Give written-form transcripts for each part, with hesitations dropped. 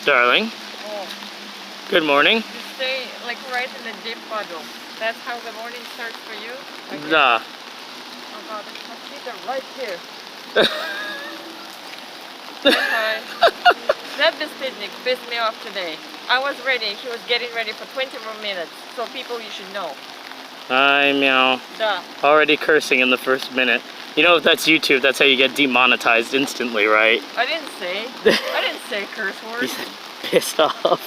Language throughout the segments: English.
Darling. Oh. Good morning. You stay like right in the deep puddle. That's how the morning starts for you? Okay. Nah. Oh god, there's mosquito right here. Hi. That Bistidnik pissed me off today. I was ready. He was getting ready for 20 more minutes. So people, you should know. Hi, meow. Duh. Already cursing in the first minute. You know, if that's YouTube, that's how you get demonetized instantly, right? I didn't say curse words. Pissed off.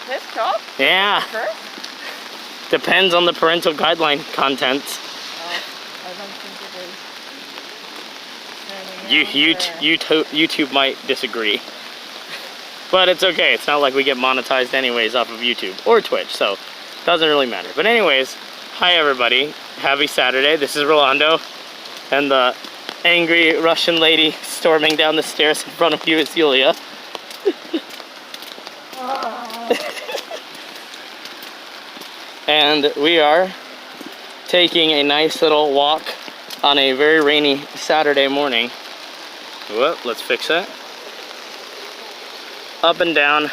Pissed off? Yeah. Curse? Depends on the parental guideline content. Oh, I don't think it is. YouTube might disagree. But it's okay. It's not like we get monetized anyways off of YouTube or Twitch, so it doesn't really matter. But anyways, hi everybody. Happy Saturday. This is Rolando. And the angry Russian lady storming down the stairs in front of you is Yulia. And we are taking a nice little walk on a very rainy Saturday morning. Well, let's fix that. Up and down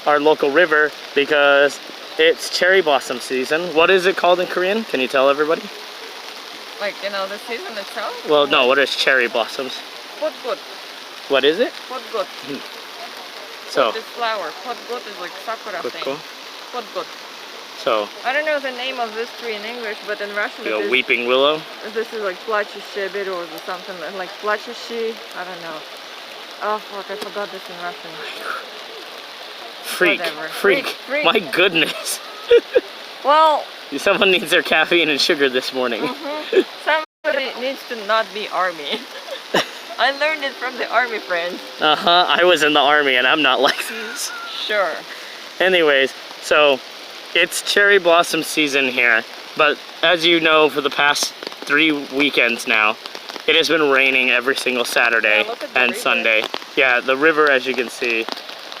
our local river because it's cherry blossom season. What is it called in Korean? Can you tell everybody? Like, you know, the season itself? Well, no, what is cherry blossoms? Potgut. What is it? Potgut. So. This flower. Potgut is like sakura thing. Potgut. So. I don't know the name of this tree in English, but in Russian it is... weeping willow? This is like плачущее береза or something like плачущий, I don't know. Oh fuck, I forgot this in Russian. Freak. My goodness. Well... Someone needs their caffeine and sugar this morning. Somebody needs to not be army. I learned it from the army friends. I was in the army and I'm not like this. Sure. Anyways, so it's cherry blossom season here, but as you know, for the past 3 weekends now, it has been raining every single Saturday and Sunday. Yeah, the river, as you can see,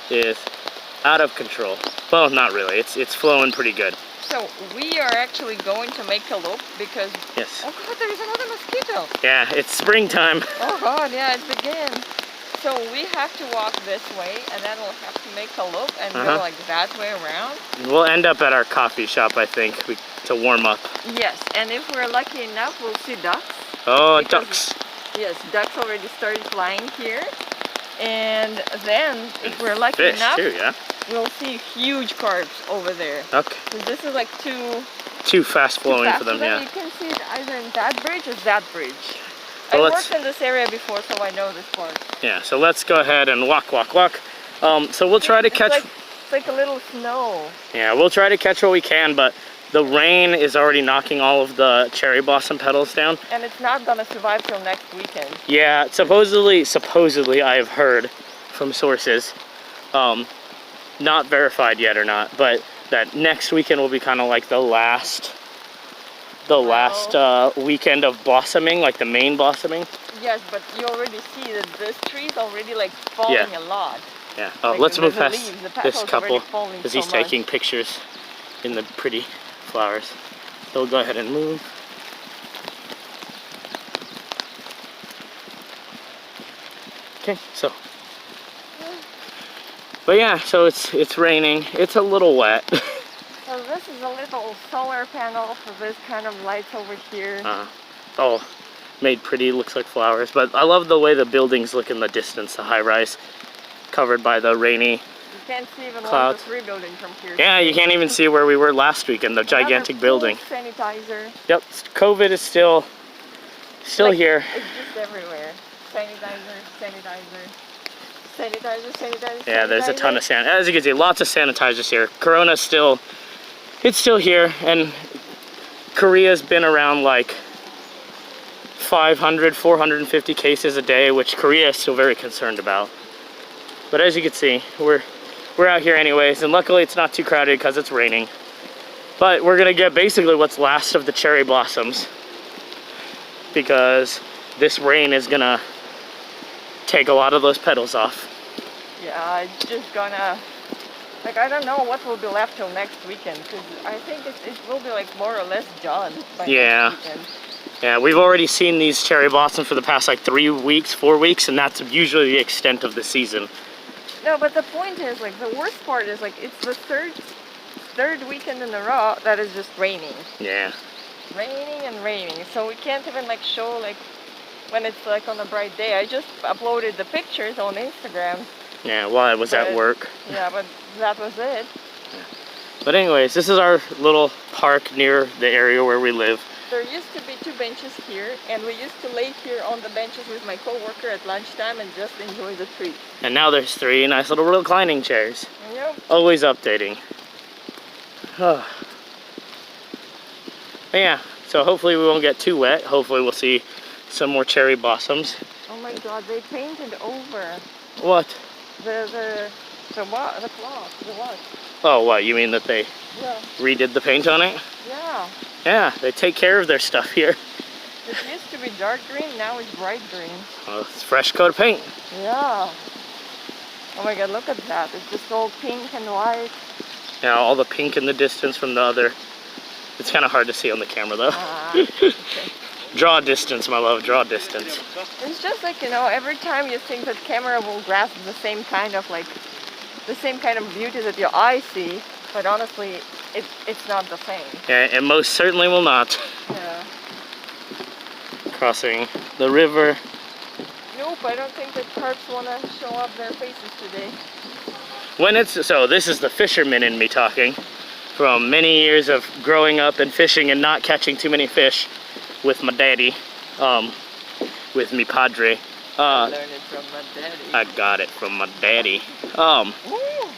is out of control. Well, not really. It's flowing pretty good. So we are actually going to make a loop because... Yes. Oh god, there's another mosquito. Yeah, it's springtime. Oh god, yeah, it began. So we have to walk this way and then we'll have to make a loop and go like that way around. We'll end up at our coffee shop, I think, to warm up. Yes, and if we're lucky enough, we'll see ducks. Oh, ducks. Yes, ducks already started flying here. And then, if we're lucky enough, too, yeah? we'll see huge carps over there. Okay. So this is like too fast flowing for them, yeah. You can see it either in that bridge or that bridge. Well, I worked in this area before, so I know this part. Yeah, so let's go ahead and walk. So we'll try to catch... It's like a little snow. Yeah, we'll try to catch what we can, but the rain is already knocking all of the cherry blossom petals down. And it's not gonna survive till next weekend. Yeah, supposedly I have heard from sources, not verified yet or not, but that next weekend will be kind of like the last weekend of blossoming, like the main blossoming. Yes, but you already see that this tree is already like falling a lot. Yeah. Oh, like let's move past this couple because he's taking pictures in the pretty flowers. So we'll go ahead and move. Okay, so. But yeah, so it's raining. It's a little wet. So this is a little solar panel for this kind of lights over here. Oh, made pretty, looks like flowers. But I love the way the buildings look in the distance, the high rise, covered by the rainy can't see even clouds. 1 to 3 building from here. Yeah, you can't even see where we were last week in the gigantic building. Sanitizer. Yep, COVID is still like, here. It's just everywhere. Sanitizer. Yeah, there's a ton of as you can see, lots of sanitizers here. Corona's still here, and Korea's been around like 500, 450 cases a day, which Korea is still very concerned about. But as you can see, we're out here anyways, and luckily it's not too crowded because it's raining. But we're gonna get basically what's last of the cherry blossoms because this rain is gonna take a lot of those petals off. Yeah, it's just gonna, like, I don't know what will be left till next weekend because I think it will be like more or less done by next weekend. Yeah, we've already seen these cherry blossoms for the past like 3 weeks, 4 weeks, and that's usually the extent of the season. No, but the point is, like, the worst part is, like, it's the third weekend in a row that is just raining. Yeah. Raining and raining. So we can't even, like, show, like, when it's, like, on a bright day. I just uploaded the pictures on Instagram. Yeah, while I was at work. Yeah, but that was it. But anyways, this is our little park near the area where we live. There used to be 2 benches here, and we used to lay here on the benches with my coworker at lunchtime and just enjoy the treat. And now there's 3 nice little reclining chairs. Yep. Always updating. But yeah, so hopefully we won't get too wet. Hopefully we'll see some more cherry blossoms. Oh my god, they painted over. What? The cloth, the what? Oh, what? You mean that they redid the paint on it? Yeah. Yeah, they take care of their stuff here. It used to be dark green, now it's bright green. Oh, it's a fresh coat of paint. Yeah. Oh my god, look at that. It's just all pink and white. Yeah, all the pink in the distance from the other. It's kind of hard to see on the camera though. Okay. Draw distance, my love, draw distance. It's just like, you know, every time you think that camera will grasp the same kind of beauty that your eyes see, but honestly, it's not the same. Yeah, it most certainly will not. Yeah. Crossing the river. Nope, I don't think that carps want to show up their faces today. So this is the fisherman in me talking. From many years of growing up and fishing and not catching too many fish with my daddy, with me padre. I learned it from my daddy. I got it from my daddy. Ooh,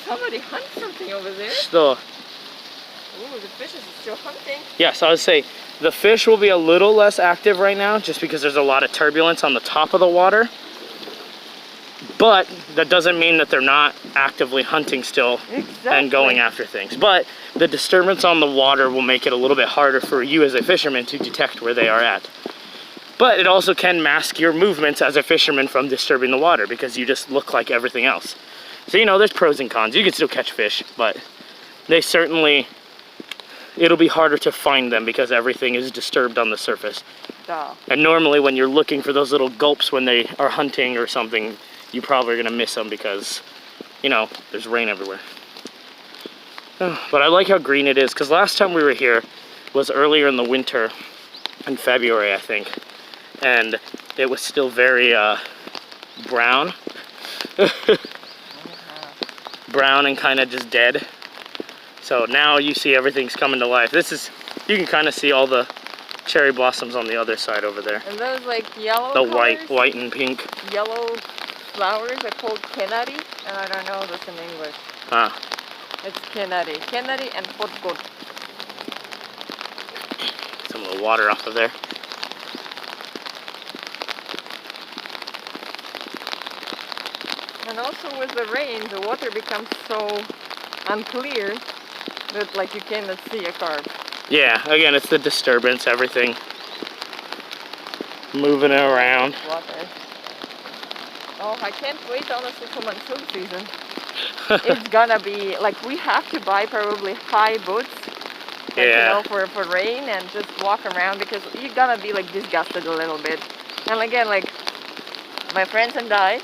somebody hunt something over there. So, Ooh, the fish is still hunting. yes, I would say the fish will be a little less active right now just because there's a lot of turbulence on the top of the water. But that doesn't mean that they're not actively hunting still and going after things. But the disturbance on the water will make it a little bit harder for you as a fisherman to detect where they are at. But it also can mask your movements as a fisherman from disturbing the water because you just look like everything else. So, you know, there's pros and cons. You can still catch fish, but they certainly, it'll be harder to find them because everything is disturbed on the surface. Duh. And normally when you're looking for those little gulps when they are hunting or something, you probably are gonna miss them because, you know, there's rain everywhere. But I like how green it is because last time we were here was earlier in the winter, in February, I think. And it was still very brown. Brown and kind of just dead. So now you see everything's coming to life. You can kind of see all the cherry blossoms on the other side over there. And those like yellow The colors, white and pink. yellow flowers are called kenari, and I don't know this in English. Huh. It's kenari. Kenari and potgot. Some of the water off of there. And also with the rain, the water becomes so unclear that like you cannot see a carp. Yeah, again, it's the disturbance, everything moving it around. Water. Oh, I can't wait honestly for monsoon season. It's gonna be like we have to buy probably high boots, like, you know, for rain and just walk around because you're gonna be like disgusted a little bit. And again, like my friends and I,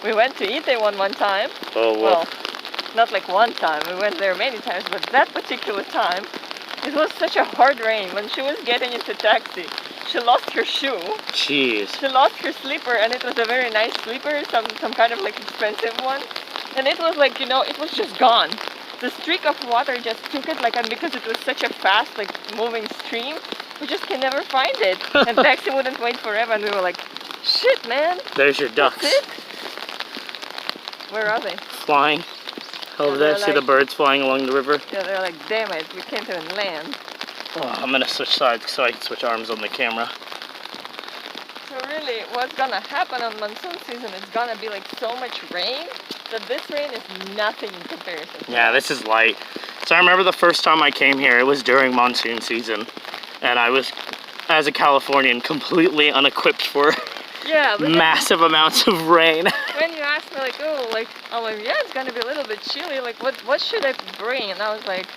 we went to Itaewon one time. Oh, well, not like one time. We went there many times, but that particular time, it was such a hard rain. When she was getting into taxi, she lost her shoe. Jeez. She lost her slipper, and it was a very nice slipper, some kind of like expensive one. And it was like, you know, it was just gone. The streak of water just took it, like, and because it was such a fast, like, moving stream, we just can never find it. And taxi wouldn't wait forever, and we were like, shit, man. There's your ducks. That's it? Where are they? Flying. Over there, see the birds flying along the river? Yeah, they're like, damn it, we can't even land. Oh, I'm gonna switch sides so I can switch arms on the camera. So really, what's gonna happen on monsoon season is gonna be like so much rain that this rain is nothing in comparison to Yeah, this is light. So I remember the first time I came here, it was during monsoon season. And I was, as a Californian, completely unequipped for massive amounts of rain. When you asked me like, oh, like, I'm like, yeah, it's gonna be a little bit chilly. Like, what should I bring? And I was like,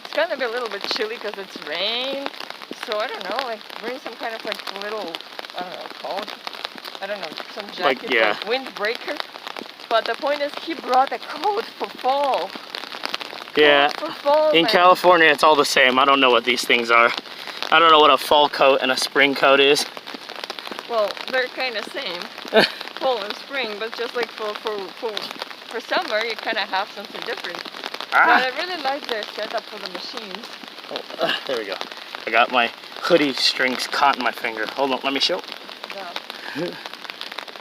it's gonna be a little bit chilly because it's rain. So I don't know, like, bring some kind of like little, I don't know, coat. I don't know, some jacket, like windbreaker. But the point is, he brought a coat for fall. Yeah. Coat for fall, In man. California, it's all the same. I don't know what these things are. I don't know what a fall coat and a spring coat is. Well, they're kind of same, fall and spring, but just like for summer, you kind of have something different. But I really like their setup for the machines. Oh, there we go. I got my hoodie strings caught in my finger. Hold on, let me show. Yeah.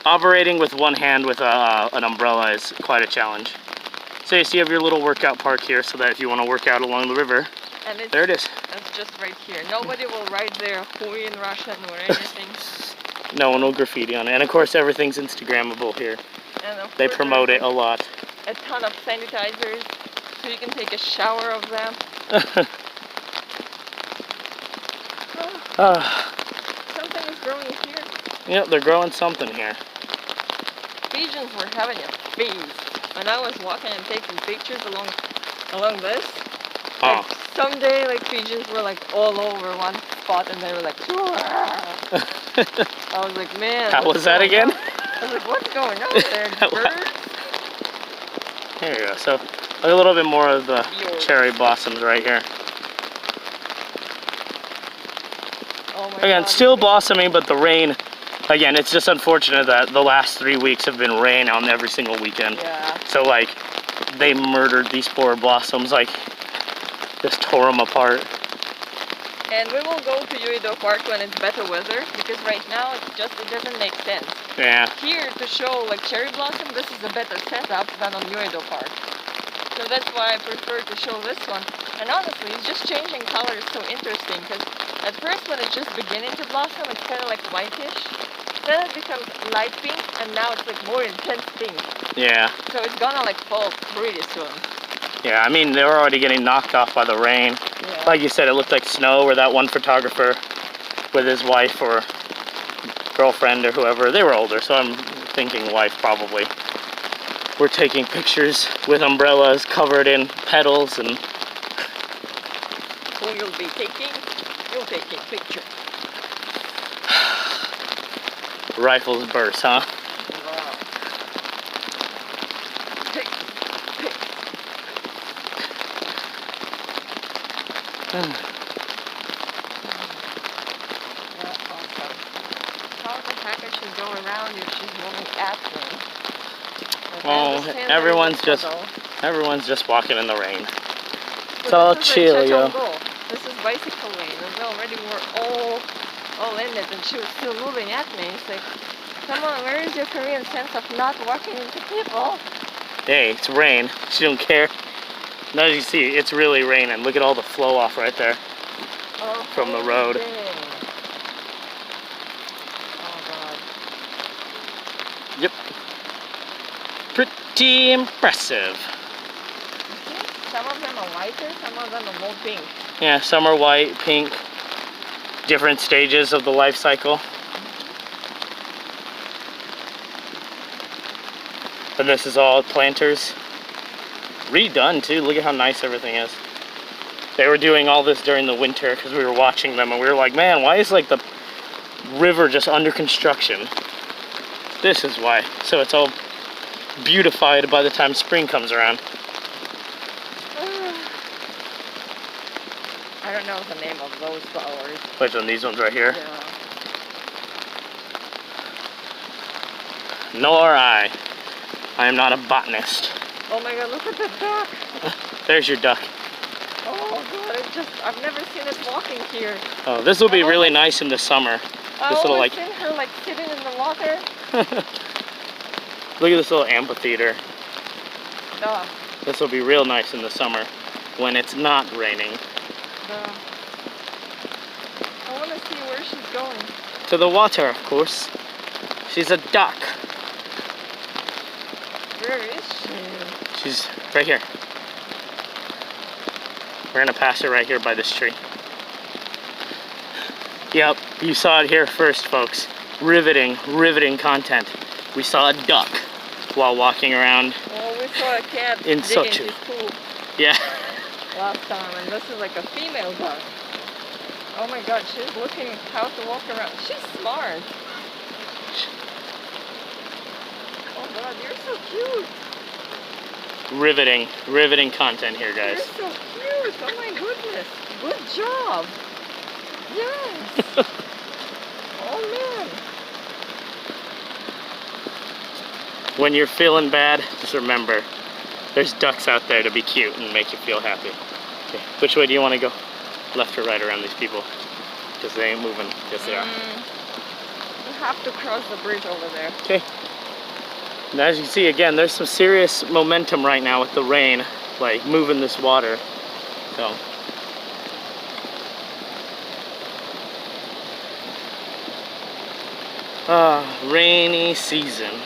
Operating with one hand with an umbrella is quite a challenge. So you see you have your little workout park here so that if you want to work out along the river, And there it is. It's just right here. Nobody will write their Hui in Russian or anything. No one will graffiti on it. And of course everything's Instagrammable here. And of They course promote there's it a lot. a ton of sanitizers, so you can take a shower of them. Something is growing here. Yep, they're growing something here. Pigeons were having a feast. When I was walking and taking pictures along this, like someday like pigeons were like all over one spot and they were like I was like, man. How was that again? I was like, what's going on there? Birds? There you go. So a little bit more of the cherry blossoms right here. Oh my Again, God. still blossoming, but the rain, again, it's just unfortunate that the last 3 weeks have been rain on every single weekend. Yeah. So like, they murdered these poor blossoms, like, just tore them apart. And we will go to Uido Park when it's better weather, because right now it doesn't make sense. Yeah. Here to show like cherry blossom, this is a better setup than on Uido Park. So that's why I prefer to show this one. And honestly, it's just changing color is so interesting, because at first when it's just beginning to blossom, it's kind of like whitish. Then it becomes light pink, and now it's like more intense pink. Yeah. So it's gonna like fall pretty soon. Yeah, I mean, they were already getting knocked off by the rain. Yeah. Like you said, it looked like snow, or that one photographer with his wife or girlfriend or whoever, they were older, so I'm thinking wife probably, were taking pictures with umbrellas covered in petals and... So you'll taking picture. Rifles burst, huh? Wow. Pick. That's awesome. How the heck I should go around if she's moving at me? Well, everyone's just walking in the rain. It's So all this is chill, like yo. This is bicycle lane, and already we're all in it, and she was still moving at me. It's like, come on, where is your Korean sense of not walking into people? Hey, it's rain. She don't care. Now as you see, it's really raining. Look at all the flow off right there from the road. Dang. Oh God. Yep. Pretty impressive. Some of them are whiter, some of them are more pink. Yeah, some are white, pink, different stages of the life cycle. And this is all planters. Redone too, look at how nice everything is. They were doing all this during the winter because we were watching them and we were like, man, why is like the river just under construction? This is why. So it's all beautified by the time spring comes around. I don't know the name of those flowers. Which one? These ones right here? Yeah. Nor I. I am not a botanist. Oh my God, look at the duck. There's your duck. Oh God, I've never seen it walking here. Oh, this will be really nice in the summer. I've little, always like- seen her like sitting in the water. Look at this little amphitheater. Duh. This will be real nice in the summer when it's not raining. Duh. I want to see where she's going. To the water, of course. She's a duck. Where is she? She's right here. We're gonna pass her right here by this tree. Yep, you saw it here first, folks. Riveting content. We saw a duck while walking around. Oh, we saw a cat In digging Sochi. his pool Yeah. last time, and this is like a female duck. Oh my God, she's looking how to walk around. She's smart. God, you're so cute. Riveting content here, You're guys. so cute. Oh my goodness. Good job. Yes. Oh man. When you're feeling bad, just remember, there's ducks out there to be cute and make you feel happy. Okay, which way do you want to go? Left or right around these people? Because they ain't moving. Yes, they are. You have to cross the bridge over there. Okay. And as you can see, again, there's some serious momentum right now with the rain, like moving this water. So. Rainy season.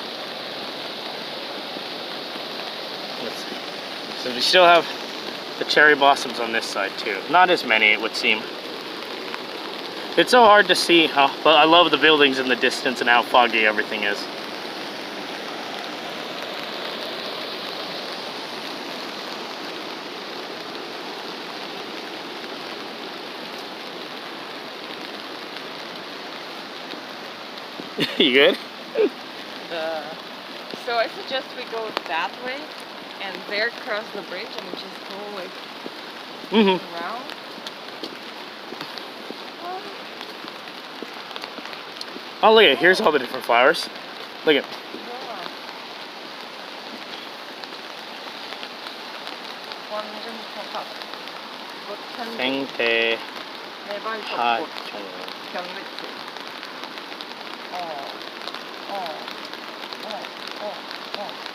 Let's see. So we still have the cherry blossoms on this side too. Not as many, it would seem. It's so hard to see, but I love the buildings in the distance and how foggy everything is. You good? So I suggest we go that way and there cross the bridge and we just go like around. Oh, look at it. Here's all the different flowers. Look at it. 생태 하종.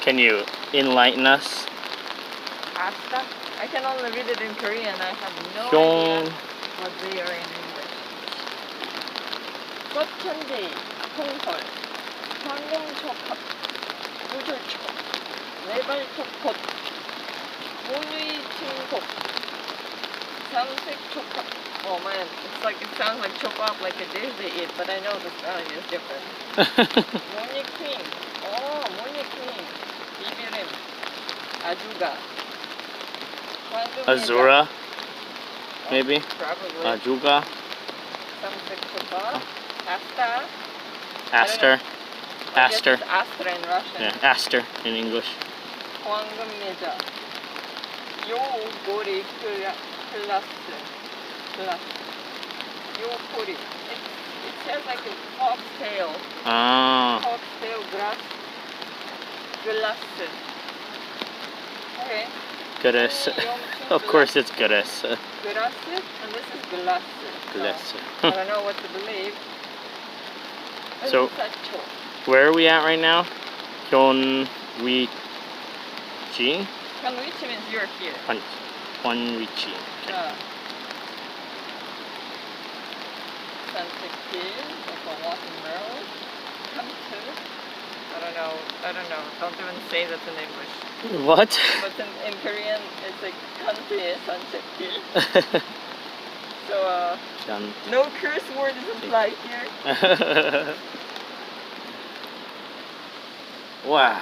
Can you enlighten us? Asta? I can only read it in Korean. I have no idea what they are in English. 꽃천지, 통솔, 황금초합, 구슬초, 네발초꽃, 무늬충곡, 삼색초합. Oh man, it sounds like chop up like a dish they eat, but I know the spelling is different. Moni cream. Oh, moni cream. 비비림. 아주가. Azura, maybe? Probably. Ajuga. Samsekchopa. Asta. Aster. Aster. Astra in Russian. Yeah, Aster in English. 황금매자. 요고리 클라스. 요고리. It says like a foxtail. Ah. Foxtail grass. Glass. Okay. Goodness. Of course it's goodness. Glass, and this is glass. Glass. I don't know what to believe. So, where are we at right now? Hyunwichi? Hyunwichi means you're here. Hyunwichi. Sansekil, like a walking barrel. Come to. I don't know. Don't even say that in English. What? But in Korean, it's like kantiye sansekil. So, no curse word is applied here. Wow.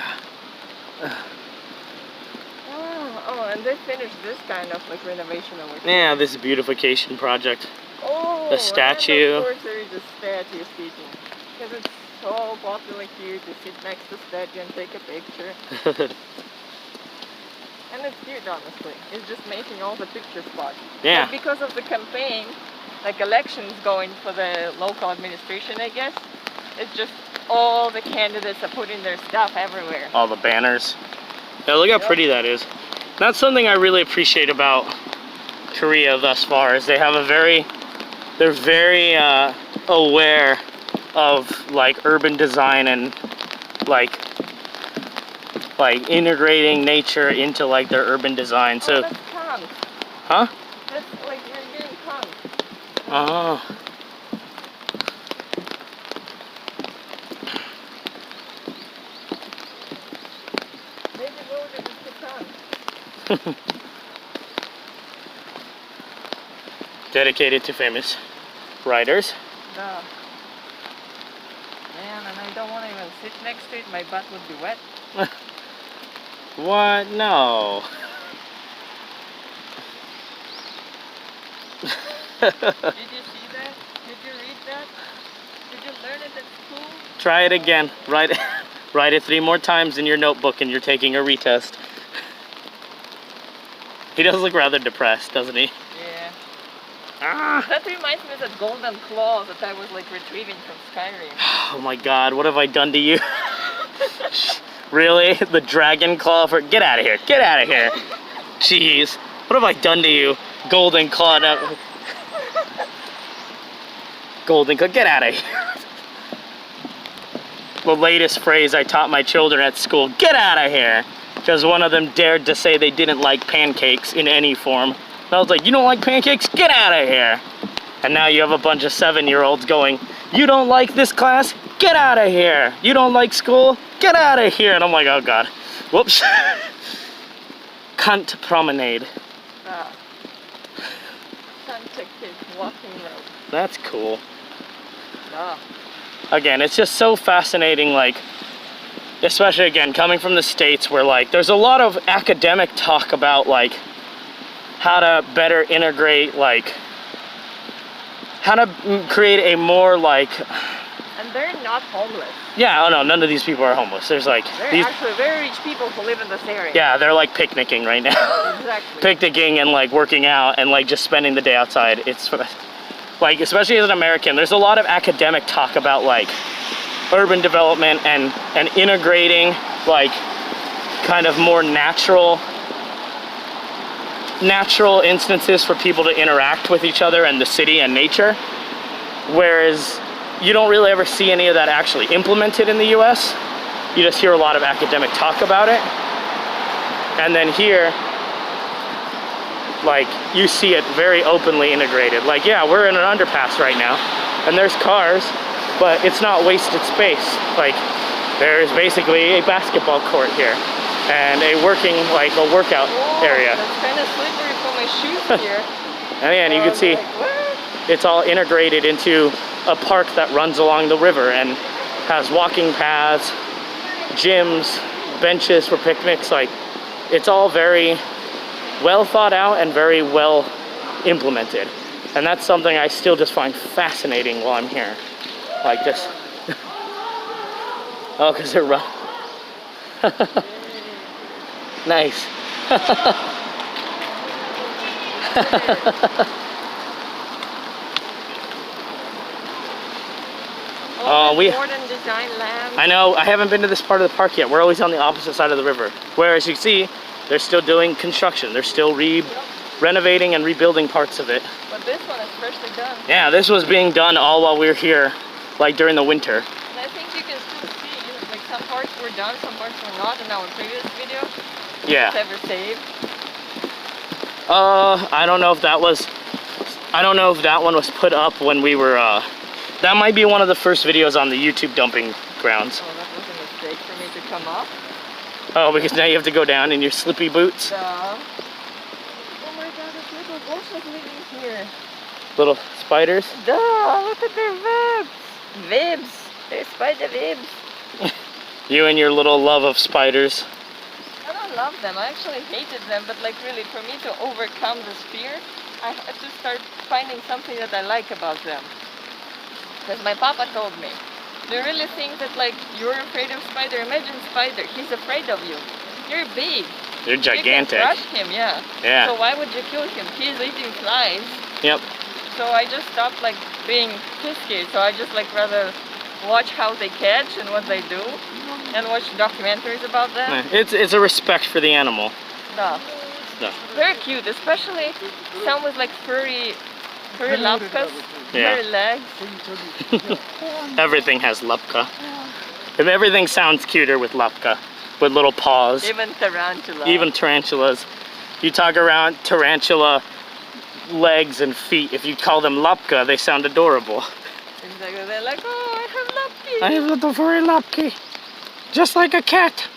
Oh, and they finished this kind of like renovation over here. Yeah, this beautification project. Oh, the statue. And of course there is a statue speaking. Because it's so popular here to sit next to the statue and take a picture. And it's cute, honestly. It's just making all the picture spots. Yeah. But because of the campaign, like elections going for the local administration, I guess, it's just all the candidates are putting their stuff everywhere. All the banners. Yeah, look how pretty that is. That's something I really appreciate about Korea thus far, is they have they're very aware of like urban design and like integrating nature into like their urban design. So, that's punk. huh? That's like you're getting punk. Oh. Maybe voted is punk. Dedicated to famous writers. No. Man, and I don't want to even sit next to it. My butt would be wet. What? No. Did you see that? Did you read that? Did you learn it at school? Try it again. Write it 3 more times in your notebook and you're taking a retest. He does look rather depressed, doesn't he? Yeah. Ah. That reminds me of that golden claw that I was like retrieving from Skyrim. Oh my god, what have I done to you? Really? The dragon claw for... Get out of here. Get out of here. Jeez. What have I done to you? Golden claw. Golden claw. Get out of here. The latest phrase I taught my children at school. Get out of here. Because one of them dared to say they didn't like pancakes in any form. And I was like, you don't like pancakes? Get out of here. And now you have a bunch of 7-year-olds going, you don't like this class? Get out of here. You don't like school? Get out of here. And I'm like, oh god. Whoops. Cunt promenade. Santa Kid walking road. That's cool. Ah. Again, it's just so fascinating, like, especially again, coming from the States where like, there's a lot of academic talk about like, how to better integrate, like, how to create a more like... And they're not homeless. Yeah, oh no, none of these people are homeless. There's like... They're actually very rich people who live in this area. Yeah, they're like picnicking right now. Exactly. Picnicking and like working out and like just spending the day outside. It's like, especially as an American, there's a lot of academic talk about like urban development and integrating like kind of more natural instances for people to interact with each other and the city and nature, whereas you don't really ever see any of that actually implemented in the US. You just hear a lot of academic talk about it. And then here, like, you see it very openly integrated. Like, yeah, we're in an underpass right now, and there's cars, but it's not wasted space. Like, there's basically a basketball court here, and a workout area. That's kind of slippery for my shoes here. And you can see it's all integrated into a park that runs along the river and has walking paths, gyms, benches for picnics. Like, it's all very well thought out and very well implemented. And that's something I still just find fascinating while I'm here. Like this. Oh, because they're rough. Nice. Modern design lamps. I know, I haven't been to this part of the park yet. We're always on the opposite side of the river. Whereas you see, they're still doing construction. They're still renovating and rebuilding parts of it. But this one is freshly done. Yeah, this was being done all while we were here, like during the winter. And I think you can still see, like some parts were done, some parts were not in our previous video. Yeah. It's ever saved. I don't know if that one was put up when we were, that might be one of the first videos on the YouTube dumping grounds. Oh, that was a mistake for me to come up. Oh, because now you have to go down in your slippy boots? Duh. Oh my god, this little bush is living here. Little spiders? Duh, look at their webs. Webs. They're spider webs. You and your little love of spiders. I don't love them. I actually hated them, but like really, for me to overcome this fear, I have to start finding something that I like about them. Because my papa told me, do you really think that like you're afraid of spider? Imagine spider, he's afraid of you. You're big. You're gigantic. You can crush him, yeah. Yeah. So why would you kill him? He's eating flies. Yep. So I just stopped like being risky. So I just like rather watch how they catch and what they do, and watch documentaries about them. It's a respect for the animal. No. No. Very cute, especially some with like furry lapkas, Yeah. furry legs. Everything has lapka. And everything sounds cuter with lapka, with little paws. Even tarantulas. Even tarantulas. You talk around tarantula legs and feet. If you call them lapka, they sound adorable. Exactly. They're like, oh, I have lapki. I have little furry lapki, just like a cat.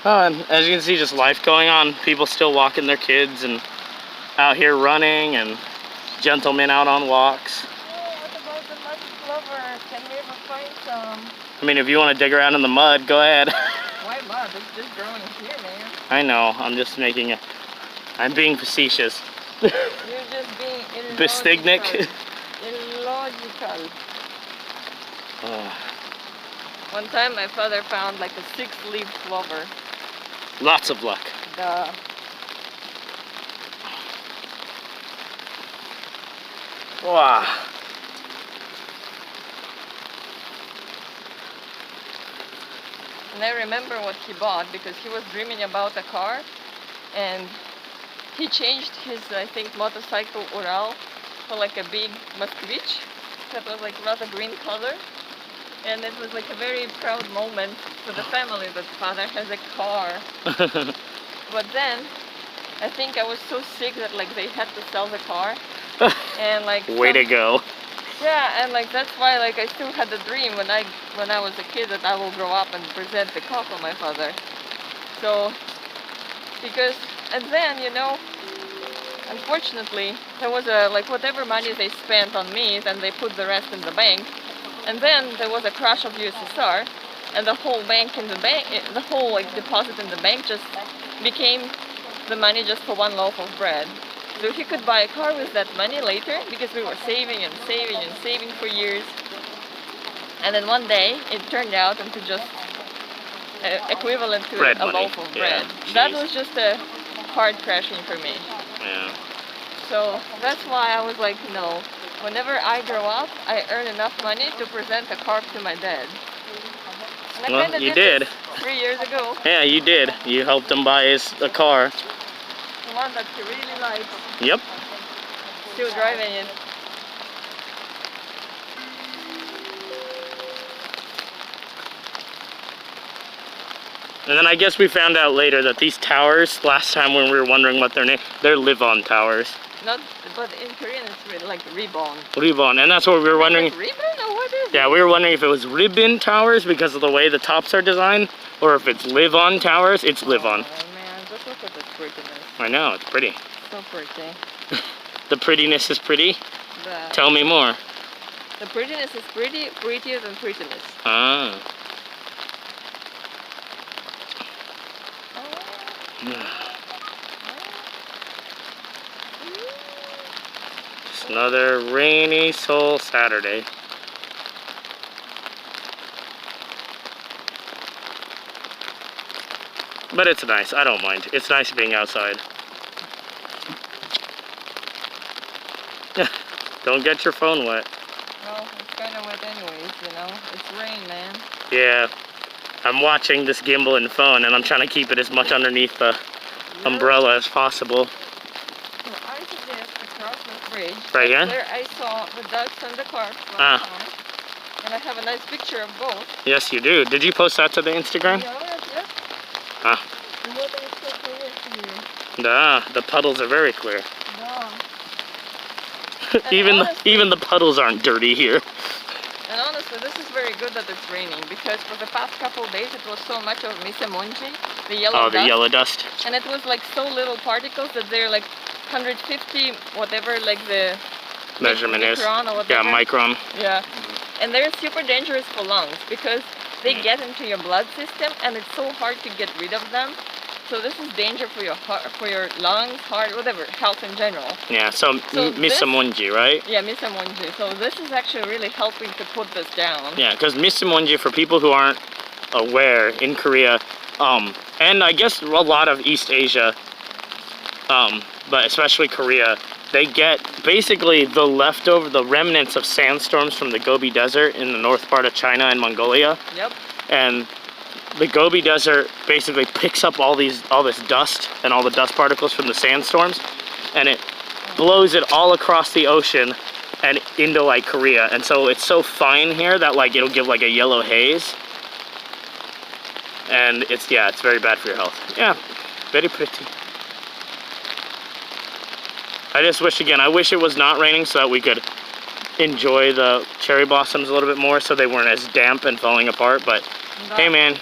Oh, and as you can see, just life going on. People still walking their kids and out here running, and gentlemen out on walks. Oh, what about the mud clover? Can we ever find some? I mean, if you want to dig around in the mud, go ahead. Why mud? It's just growing here, man. I know, I'm just making it. I'm being facetious. You're just being illogical. Bistignic. Illogical. Oh. One time my father found like a 6-leaf clover. Lots of luck. The Wow. And I remember what he bought because he was dreaming about a car, and he changed his, I think, motorcycle Ural for like a big Moskvich that was like rather green color. And it was like a very proud moment for the family that father has a car. But then I think I was so sick that like they had to sell the car. And like Way to go. yeah, and like that's why like I still had the dream when I was a kid that I will grow up and present the car for my father. So because and then, you know, unfortunately there was a like whatever money they spent on me, then they put the rest in the bank. And then there was a crash of USSR, and the whole bank in the bank, the whole like deposit in the bank just became the money just for one loaf of bread. So he could buy a car with that money later because we were saving and saving and saving for years. And then one day it turned out into just equivalent to Bread a money. loaf of bread. Yeah, That jeez. was just a hard crashing for me. Yeah. So that's why I was like, no. Whenever I grow up, I earn enough money to present a car to my dad. And I Well, kinda you did did. this 3 years ago. Yeah, you did. You helped him buy a car. The one that he really likes. Yep. Still driving it. And then I guess we found out later that these towers, last time when we were wondering what their name, they're live-on towers. Not, but in Korean it's really like ribbon. Ribbon, and that's what we were wondering. Like ribbon or what is it? Yeah, we were wondering if it was ribbon towers because of the way the tops are designed, or if it's live-on towers. It's live-on. Oh man, just look at the prettiness. I know, it's pretty. So pretty. The prettiness is pretty. The, Tell me more. the prettiness is pretty, prettier than prettiness. Ah. Just another rainy Seoul Saturday. But it's nice. I don't mind. It's nice being outside. Don't get your phone wet. Well, it's kind of wet anyways, you know. It's rain, man. Yeah. I'm watching this gimbal and phone, and I'm trying to keep it as much underneath the umbrella as possible. So I suggest across the bridge. Right here? Where I saw the ducks and the carp last Ah. time. And I have a nice picture of both. Yes, you do. Did you post that to the Instagram? Yeah. Ah. The water is so clear here. The puddles are very clear. Yeah. even honestly- even the puddles aren't dirty here. And honestly, this is very good that it's raining because for the past couple of days it was so much of misemonji, the yellow Oh, the dust. yellow dust. And it was like so little particles that they're like 150, whatever, like the Measurement is. micron or Yeah, whatever. micron. Yeah. And they're super dangerous for lungs because they get into your blood system and it's so hard to get rid of them. So this is danger for your heart, for your lungs, heart, whatever, health in general. Yeah, so So misemonji, right? Yeah, misemonji. So this is actually really helping to put this down. Yeah, because misemonji, for people who aren't aware, in Korea, and I guess a lot of East Asia, but especially Korea, they get basically the remnants of sandstorms from the Gobi Desert in the north part of China and Mongolia. Yep. And the Gobi Desert basically picks up all this dust and all the dust particles from the sandstorms, and it blows it all across the ocean and into like Korea. And so it's so fine here that like it'll give like a yellow haze. And it's very bad for your health. Yeah, very pretty. I just wish I wish it was not raining so that we could enjoy the cherry blossoms a little bit more so they weren't as damp and falling apart. But hey man,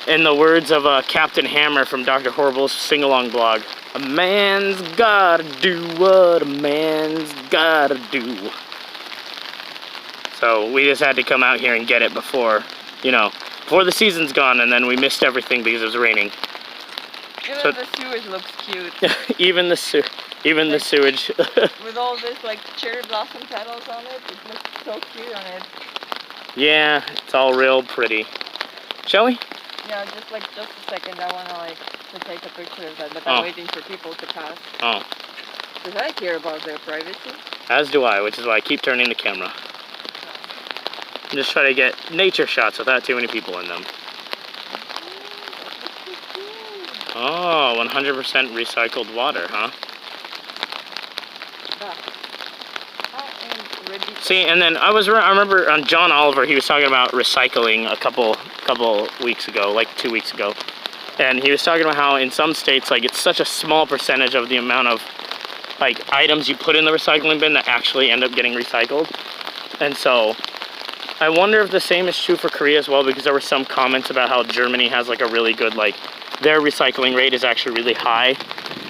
in the words of Captain Hammer from Dr. Horrible's sing-along blog, a man's gotta do what a man's gotta do. So we just had to come out here and get it before the season's gone, and then we missed everything because it was raining. Even the sewage looks cute. even the sewage. With all this like cherry blossom petals on it, it looks so cute on it. Yeah, it's all real pretty. Shall we? Yeah, just a second. I want to take a picture of that, but I'm waiting for people to pass. Oh. Because I care about their privacy. As do I, which is why I keep turning the camera. I'm just trying to get nature shots without too many people in them. Oh, 100% recycled water, huh? See, and then I remember on John Oliver, he was talking about recycling a couple weeks ago, like 2 weeks ago. And he was talking about how in some states, like, it's such a small percentage of the amount of, like, items you put in the recycling bin that actually end up getting recycled. And so I wonder if the same is true for Korea as well, because there were some comments about how Germany has, like, a really good, like, their recycling rate is actually really high.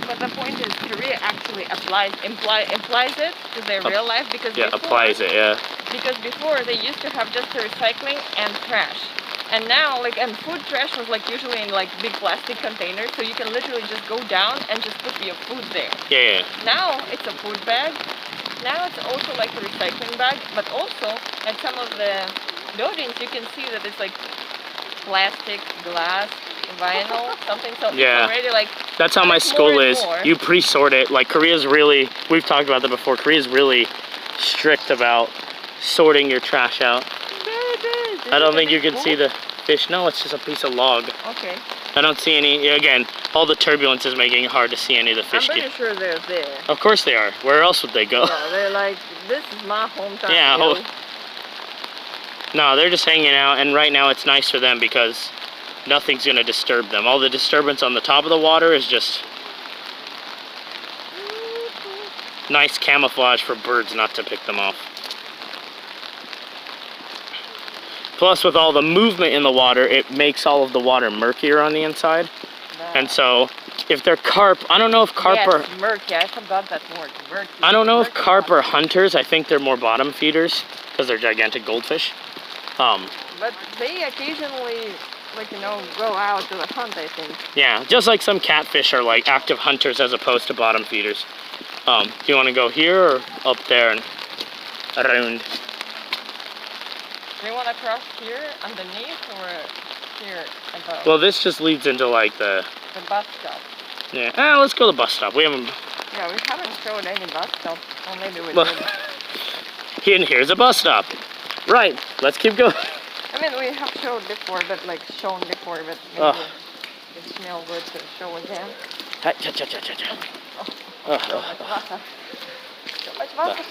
But the point is, Korea actually implies it to their real life, because applies it, yeah. Because before they used to have just the recycling and trash, and now and food trash was like usually in like big plastic containers, so you can literally just go down and just put your food there. Yeah. Now it's a food bag. Now it's also like a recycling bag, but also at some of the buildings you can see that it's like plastic, glass, vinyl, something. So it's already like. That's how my school is. You pre-sort it. Like Korea's really, we've talked about that before, Korea's really strict about sorting your trash out. I don't think you can see the fish. No, it's just a piece of log. Okay. I don't see any, again, all the turbulence is making it hard to see any of the fish. I'm pretty sure they're there. Of course they are. Where else would they go? Yeah, they're like, this is my hometown. Yeah. No, they're just hanging out, and right now it's nice for them because nothing's going to disturb them. All the disturbance on the top of the water is just nice camouflage for birds not to pick them off. Plus, with all the movement in the water, it makes all of the water murkier on the inside. And so, if they're carp, I don't know if carp are... murky. I forgot that word, murky. I don't know if carp are hunters. I think they're more bottom feeders because they're gigantic goldfish. But they occasionally, like, you know, go out to the hunt, I think. Yeah, just like some catfish are like active hunters as opposed to bottom feeders. Do you want to go here or up there and around? Do you want to cross here underneath or here above? Well, this just leads into like the bus stop. Yeah, let's go to the bus stop. We haven't. Yeah, we haven't showed any bus stop. Or maybe we did. And here's a bus stop. Right, let's keep going. I mean, we have showed before, but maybe it smells good to show again. So much water.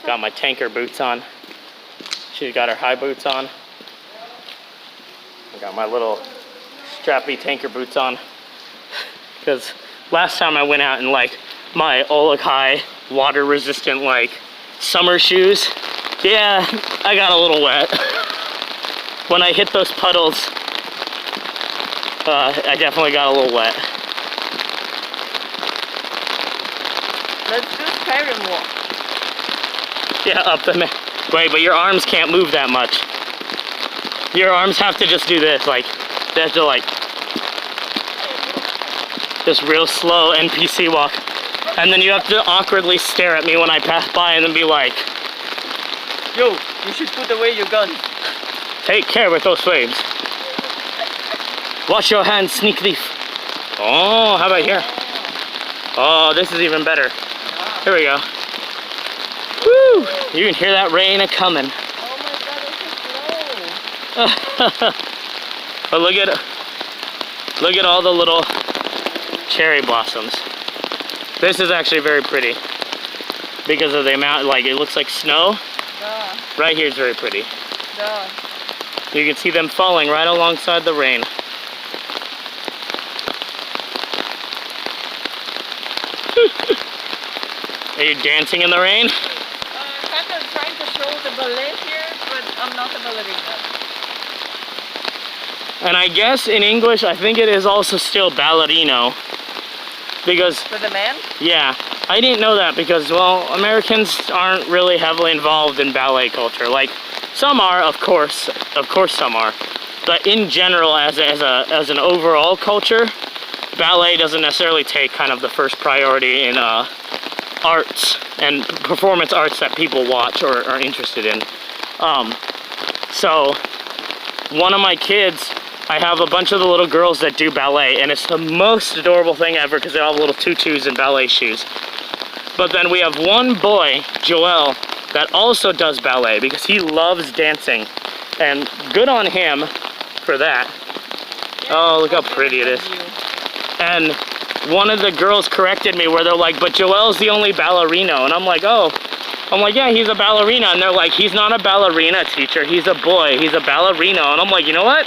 Got my tanker boots on. She's got her high boots on. I got my little strappy tanker boots on. Because last time I went out in like my Olokai water resistant like summer shoes, yeah, I got a little wet. When I hit those puddles, I definitely got a little wet. Let's do Skyrim walk. Yeah, up the wait, but your arms can't move that much. Your arms have to just do this, like, they have to like, just real slow NPC walk. And then you have to awkwardly stare at me when I pass by and then be like, yo, you should put away your gun. Take care with those flames. Wash your hands, sneak thief. Oh, how about here? Oh, this is even better. Here we go. Woo! You can hear that rain a-coming. Oh my god, it's so slow. But look at all the little cherry blossoms. This is actually very pretty because of the amount, like it looks like snow. Right here is very pretty. You can see them falling right alongside the rain. Are you dancing in the rain? Kind of trying to show the ballet here, but I'm not a ballerina. And I guess in English, I think it is also still ballerino. Because... For the man? Yeah. I didn't know that because, well, Americans aren't really heavily involved in ballet culture. Like, some are, of course some are. But in general, as an overall culture, ballet doesn't necessarily take kind of the first priority in arts and performance arts that people watch or are interested in. So one of my kids, I have a bunch of the little girls that do ballet, and it's the most adorable thing ever because they all have little tutus and ballet shoes. But then we have one boy, Joel, that also does ballet because he loves dancing. And good on him for that. Oh, look how pretty it is. And one of the girls corrected me where they're like, but Joel's the only ballerina. And I'm like, oh. I'm like, yeah, he's a ballerina. And they're like, he's not a ballerina, teacher. He's a boy. He's a ballerina. And I'm like, you know what?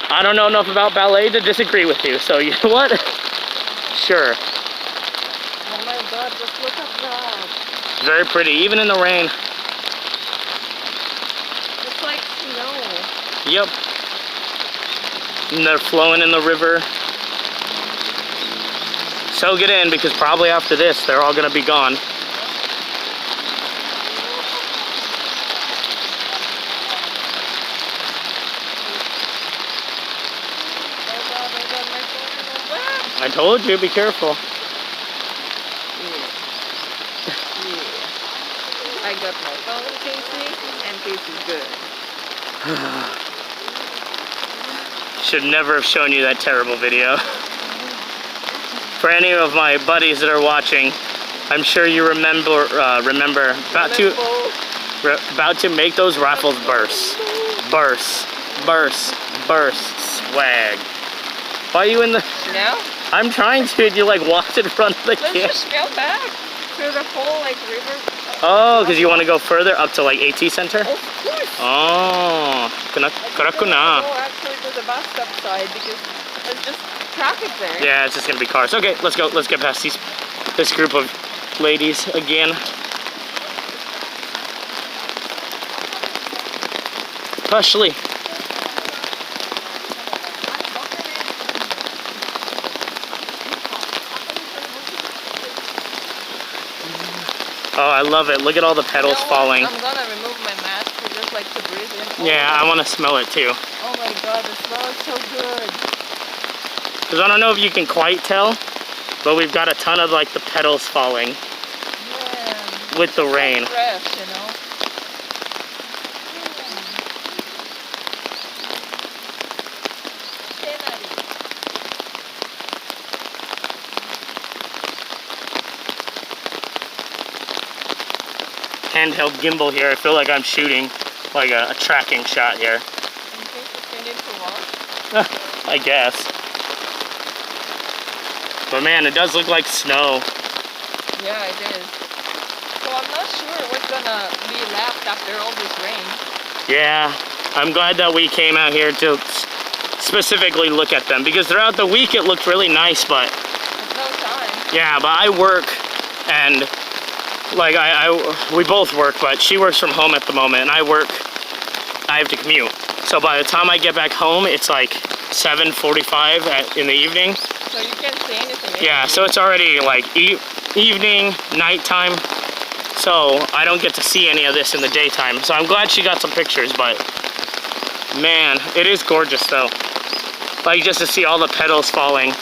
I don't know enough about ballet to disagree with you. So you know what? Sure. Oh my God, just look at that. Very pretty, even in the rain. It's like snow. Yep. And they're flowing in the river. So get in because probably after this, they're all gonna be gone. I told you, be careful. Yeah. I got my phone, Casey, and Casey's good. Should never have shown you that terrible video. For any of my buddies that are watching, I'm sure you remember about to make those raffles burst. Burst. Burst. Burst. Swag. Why are you in the... No? I'm trying to, and you like walked in front of the Let's camera. just go back through the whole like river. Oh, because you want to go further up to like AT Center? Of course. Oh, Go actually to the bus stop side because there's just traffic there. yeah, it's just gonna be cars. Okay, let's go. Let's get past this group of ladies again. Pushly. Oh, I love it. Look at all the petals falling. I'm gonna remove my mask to just like to breathe in. Yeah, I want to smell it too. Oh my God, it smells so good. Because I don't know if you can quite tell, but we've got a ton of like the petals falling Yeah. with the rain. So fresh, you know. Handheld gimbal here. I feel like I'm shooting like a tracking shot here. You think you need to walk? I guess. But man, it does look like snow. Yeah, it is. So I'm not sure what's gonna be left after all this rain. Yeah, I'm glad that we came out here to specifically look at them because throughout the week it looked really nice, but There's no time. yeah, but I work and like we both work, but she works from home at the moment and I have to commute. So by the time I get back home, it's like 7:45 in the evening. So you can't see anything. Yeah, so it's already like evening, nighttime. So I don't get to see any of this in the daytime. So I'm glad she got some pictures, but man, it is gorgeous though. Like just to see all the petals falling.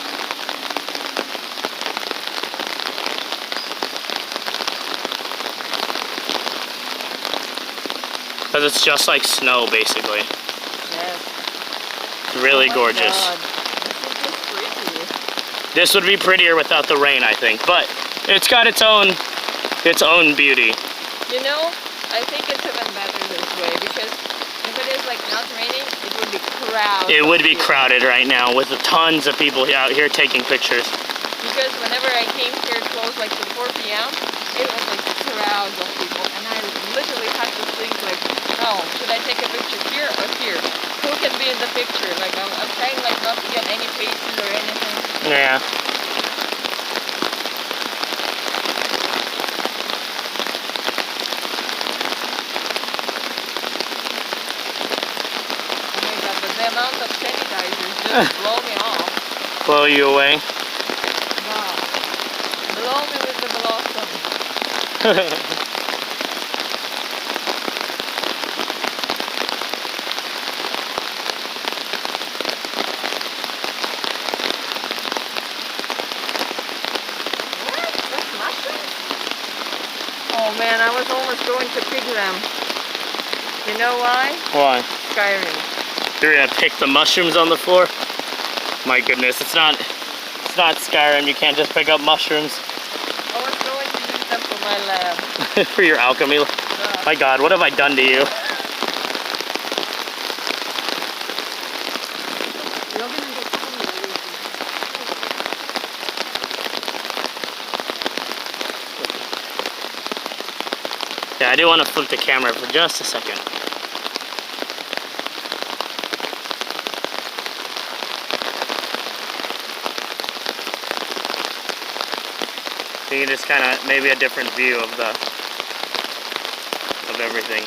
Because it's just like snow basically. Yes. Really Oh my gorgeous. God. This is just pretty. This would be prettier without the rain, I think, but it's got its own beauty. You know, I think it's even better this way because if it is like not raining, it would be crowded. It would be crowded right now with tons of people out here taking pictures. Because whenever I came here close like to 4 p.m., it was like crowds of people, and I literally had to think like, oh, should I take a picture here or here? Who can be in the picture? Like I'm trying like not to get any faces or anything. Yeah. Oh my God, but the amount of sanitizers just blow me off. Blow you away. Wow. Blow me with the blossom. What? That's mushrooms? Oh man, I was almost going to pick them. You know why? Why? Skyrim. You're gonna pick the mushrooms on the floor? My goodness, it's not Skyrim. You can't just pick up mushrooms. I was going to use them for my lab. For your alchemy. My God, what have I done to you? Yeah, I do want to flip the camera for just a second. So you can just kind of, maybe a different view of everything.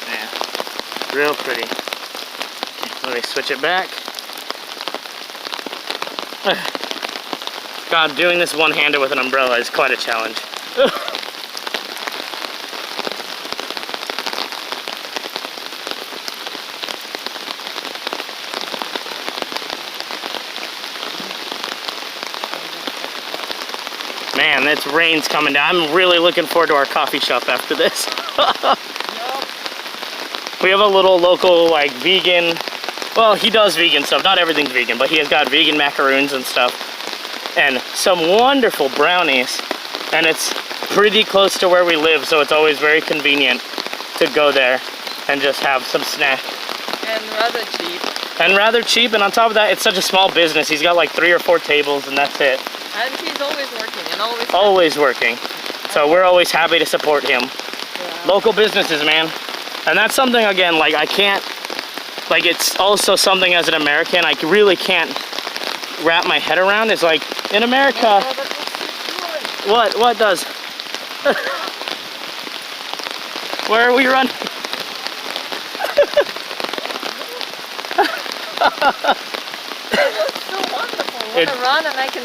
Yeah, real pretty. Let me switch it back. God, doing this one-handed with an umbrella is quite a challenge. Man, this rain's coming down. I'm really looking forward to our coffee shop after this. We have a little local, like, vegan, well, he does vegan stuff. Not everything's vegan, but he has got vegan macaroons and stuff. And some wonderful brownies. And it's pretty close to where we live, so it's always very convenient to go there and just have some snack. And rather cheap. And rather cheap, and on top of that, it's such a small business. He's got like 3 or 4 tables, and that's it. And he's always working, and always working. So we're always happy to support him. Yeah. Local businesses, man. And that's something, again, like I can't, like it's also something as an American, I really can't wrap my head around. It's like, in America, what does? Where are we running? It looks so wonderful. Want to run and I can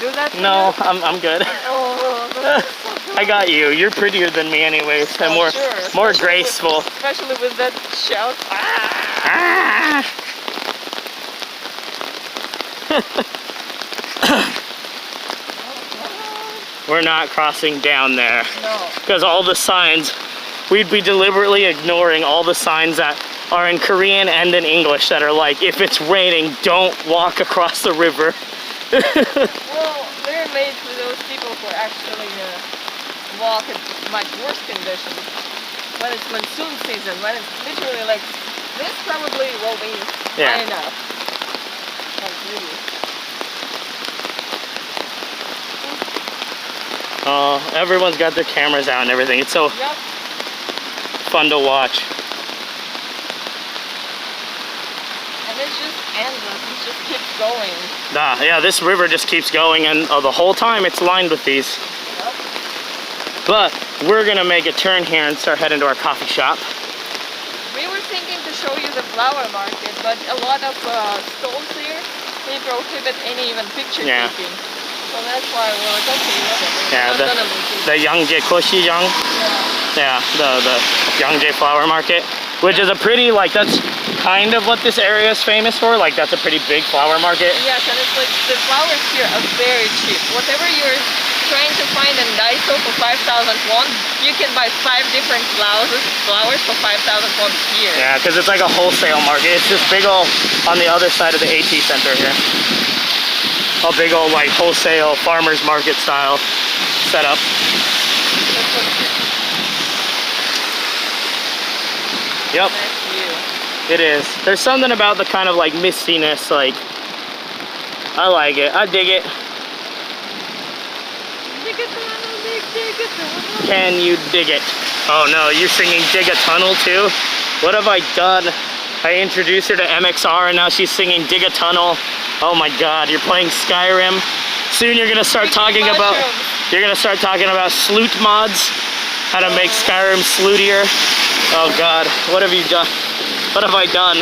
do that for No, you? I'm good. Oh, that's so good. I got you. You're prettier than me anyways. And more graceful. Especially with that shout. Ah! We're not crossing down there. No. Because all the signs, we'd be deliberately ignoring all the signs that are in Korean and in English that are like, if it's raining, don't walk across the river. Well, they're made for those people who actually walk in much worse conditions. When it's monsoon season, when it's literally like, this probably will be high enough. Like really. Oh, everyone's got their cameras out and everything. It's so fun to watch. And it's just endless. It just keeps going. Yeah, this river just keeps going, and the whole time it's lined with these. Yep. But we're gonna make a turn here and start heading to our coffee shop. We were thinking to show you the flower market, but a lot of stalls here, they prohibit any even picture taking. So that's why we're like, okay, whatever. Yeah, the Yangjae Koshijang. Yeah, the Yangjae flower market, which is a pretty, like, that's kind of what this area is famous for. Like, that's a pretty big flower market. Yes, and it's like the flowers here are very cheap. Whatever you're trying to find in Daiso for 5,000 won, you can buy 5 different flowers for 5,000 won here. Yeah, because it's like a wholesale market. It's this big old, on the other side of the AT center here. A big old, like, wholesale farmer's market style setup. Yep. It is. There's something about the kind of like mistiness, like, I like it. I dig it. Can you dig it? Oh no, you're singing Dig a Tunnel too? What have I done? I introduced her to MXR and now she's singing Dig a Tunnel. Oh my God, you're playing Skyrim. Soon you're gonna start talking about sloot mods. How to make Skyrim slootier. Oh God, what have you done? What have I done?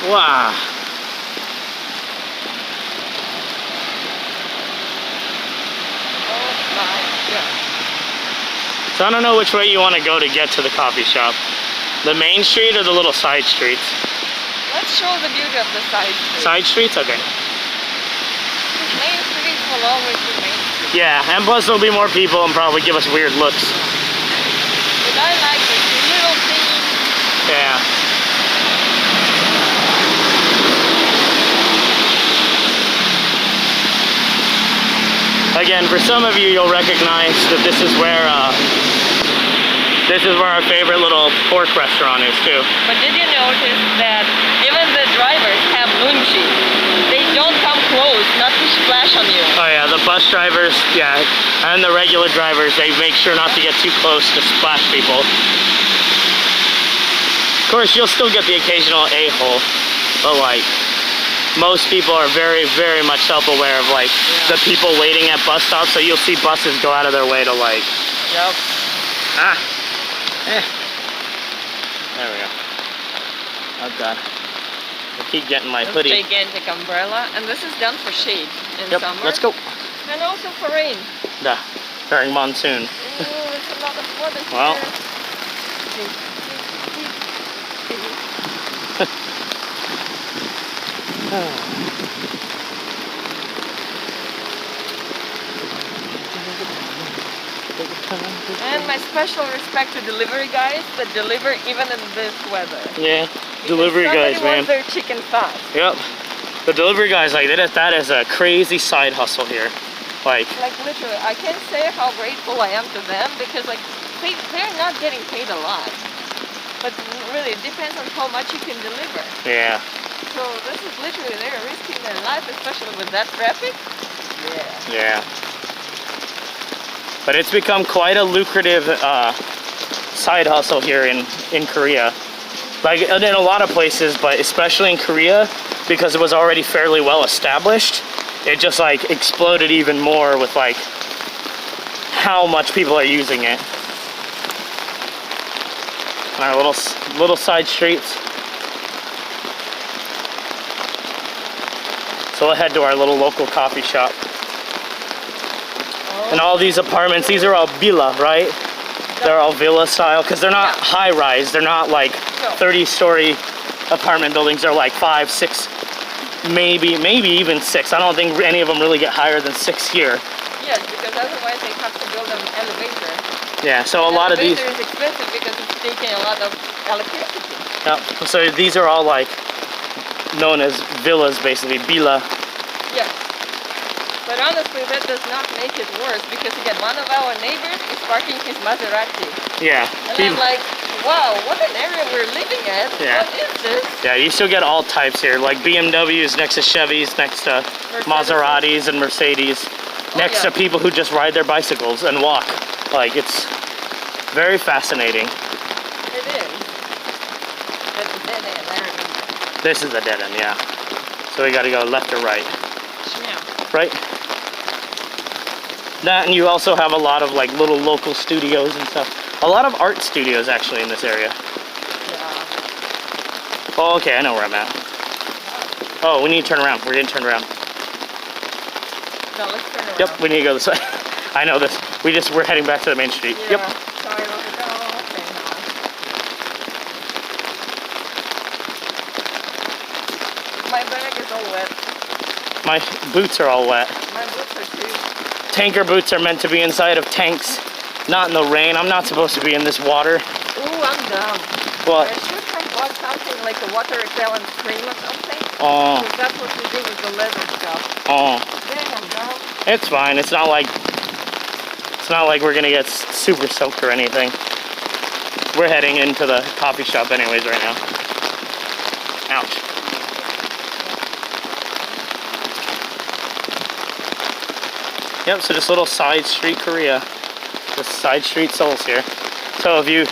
Wow. Oh my God. So I don't know which way you want to go to get to the coffee shop. The main street or the little side streets? let's show the beauty of the side street. Side streets? Okay. Main street will always be main street. Yeah, and plus there'll be more people and probably give us weird looks. But I like the little things. Yeah. Again, for some of you, you'll recognize that this is where our favorite little pork restaurant is too. But did you notice that even the drivers have nunchi? They don't come close, not to splash on you. Oh yeah, the bus drivers, yeah, and the regular drivers, they make sure not to get too close to splash people. Of course, you'll still get the occasional a-hole, but like, most people are very, very much self-aware of like the people waiting at bus stops, so you'll see buses go out of their way to like, Yep. There we go. Oh god. I keep getting my This hoodie. gigantic umbrella, and this is done for shade in Yep, summer. let's go. And also for rain. Yeah, during monsoon. Oh, it's a lot of water Well. here. And my special respect to delivery guys that deliver even in this weather. Yeah, delivery guys, Somebody man. wants their chicken fast. Yep. The delivery guys, like, that is a crazy side hustle here. Like literally, I can't say how grateful I am to them because like they're not getting paid a lot. But really, it depends on how much you can deliver. yeah. So this is literally, they're risking their life, especially with that traffic. Yeah. Yeah. But it's become quite a lucrative side hustle here in Korea. Like in a lot of places, but especially in Korea, because it was already fairly well established, it just like exploded even more with like how much people are using it. Our little side streets. So we'll head to our little local coffee shop. And all these apartments, these are all villa, right? They're all villa style, because they're not high rise. They're not like 30-story apartment buildings. They're like 5, 6, maybe even 6. I don't think any of them really get higher than 6 here. Yes, because otherwise they have to build an elevator. Yeah, so a lot of these. Elevator is expensive because it's taking a lot of electricity. Yeah, so these are all like known as villas, basically, villa. Yes. But honestly, that does not make it worse because again, one of our neighbors is parking his Maserati. Yeah. And I'm like, wow, what an area we're living at. Yeah. What is this? Yeah, you still get all types here, like BMWs next to Chevys, next to Maseratis and Mercedes, next to people who just ride their bicycles and walk. Like, it's very fascinating. It is. That's a dead end there. This is a dead end, yeah. So we gotta go left or right. Yeah. Right? That, and you also have a lot of like little local studios and stuff. A lot of art studios actually in this area. Yeah. Oh, okay, I know where I'm at. Oh, we need to turn around. We're getting turned around. No, let's turn around. Yep, we need to go this way. I know this. We're heading back to the main street. Yeah. Yep. Sorry about that. Oh, okay, no. My bag is all wet. My boots are all wet. My boots are too. Tanker boots are meant to be inside of tanks, not in the rain. I'm not supposed to be in this water. Ooh, I'm dumb. What? I should have bought something like a water repellent cream or something. Oh. Because that's what we do with the leather stuff. Oh. Dang, I'm dumb. It's fine. It's not like we're gonna get super soaked or anything. We're heading into the coffee shop anyways right now. Ouch. Yep, so just little side street Korea. Just side street Seoul's here. So if you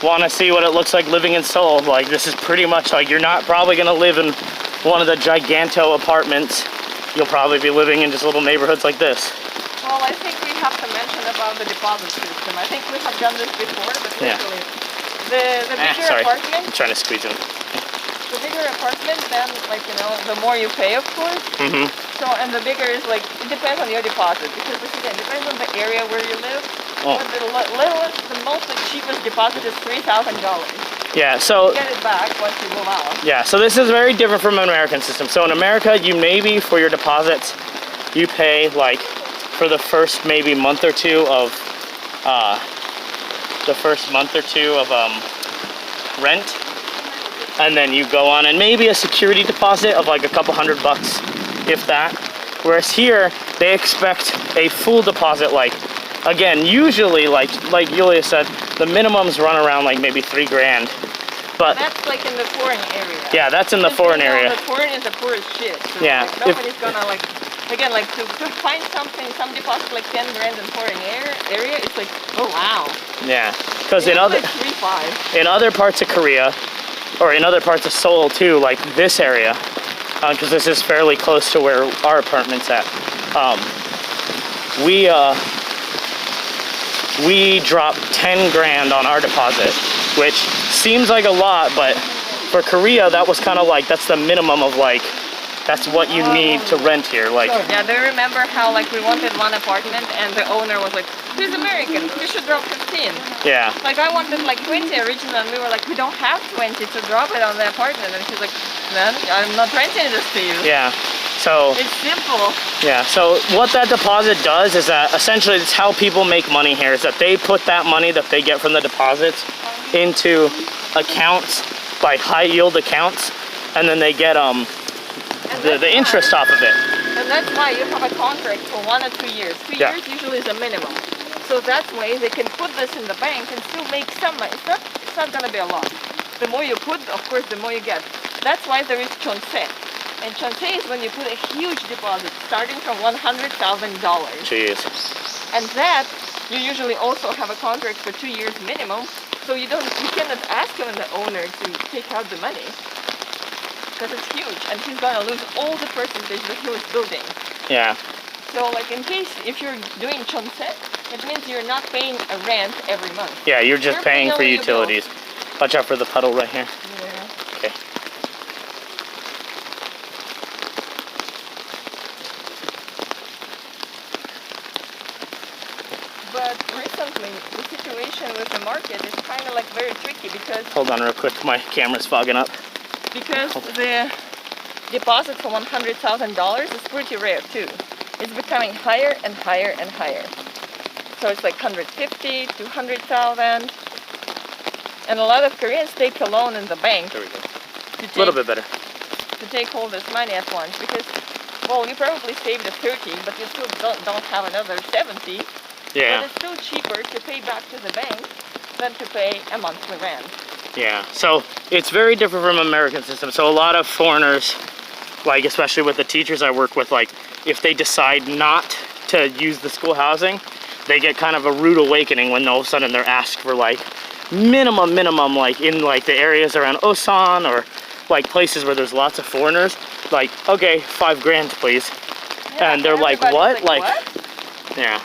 want to see what it looks like living in Seoul, like this is pretty much like, you're not probably gonna live in one of the giganto apartments. You'll probably be living in just little neighborhoods like this. Well, I think we have to mention about the deposit system. I think we have done this before, but literally, the bigger apartment. I'm trying to squeeze in. The bigger apartment, then like the more you pay, of course. Mm-hmm. So and the bigger is like it depends on your deposit because this again depends on the area where you live. Oh. But the littlest, the most like, cheapest deposit is $3,000. Yeah, so Get it back once you move out. yeah, so this is very different from an American system. So in America, you maybe for your deposits, you pay like for the first maybe month or two of rent, and then you go on and maybe a security deposit of like a couple $100, if that. Whereas here, they expect a full deposit, like, again, usually, like Yulia said, the minimums run around like maybe $3,000. But that's like in the foreign area. Yeah, that's in the foreign area. The foreign is the poorest shit. So yeah. Like, nobody's gonna like, again, like to find something, some deposit like 10 grand in foreign area, it's like, oh wow. Yeah, because in like 3-5. In other parts of Korea, or in other parts of Seoul too, like this area, because this is fairly close to where our apartment's at. We dropped 10 grand on our deposit, which seems like a lot, but for Korea, that was kind of like, that's the minimum of like, that's what you need to rent here. Like, yeah, do you remember how like we wanted one apartment and the owner was like, he's American, you should drop 15. Yeah. Like I wanted like 20 original and we were like, we don't have 20 to drop it on the apartment. And she's like, then I'm not renting this to you. Yeah. So it's simple. Yeah, so what that deposit does is that essentially it's how people make money here, is that they put that money that they get from the deposits into accounts, like high yield accounts, and then they get the interest off of it. And that's why you have a contract for 1 or 2 years. 2 years usually is a minimum. So that way they can put this in the bank and still make some money. It's not gonna be a lot. The more you put, of course, the more you get. That's why there is chonse. And chonse is when you put a huge deposit, starting from $100,000. Jeez. And that, you usually also have a contract for 2 years minimum, so you cannot ask him, the owner, to take out the money. Because it's huge, and he's gonna lose all the percentage that he was building. Yeah. So like in case, if you're doing chonse, it means you're not paying a rent every month. Yeah, you're just paying for utilities. Watch out for the puddle right here. Yeah. Okay. But recently, the situation with the market is kind of like very tricky because... Hold on real quick, my camera's fogging up. Because the deposit for $100,000 is pretty rare too. It's becoming higher and higher and higher. So it's like 150, 200,000. And a lot of Koreans take a loan in the bank. There we go. A little bit better. To take all this money at once because, well, you probably saved a 30, but you still don't have another 70. Yeah. But it's still cheaper to pay back to the bank than to pay a monthly rent. Yeah, so it's very different from American system. So a lot of foreigners, like especially with the teachers I work with, like if they decide not to use the school housing, they get kind of a rude awakening when all of a sudden they're asked for like minimum, like in like the areas around Osan or like places where there's lots of foreigners, like, okay, 5 grand please. Yeah, and they're like, what? What? Yeah.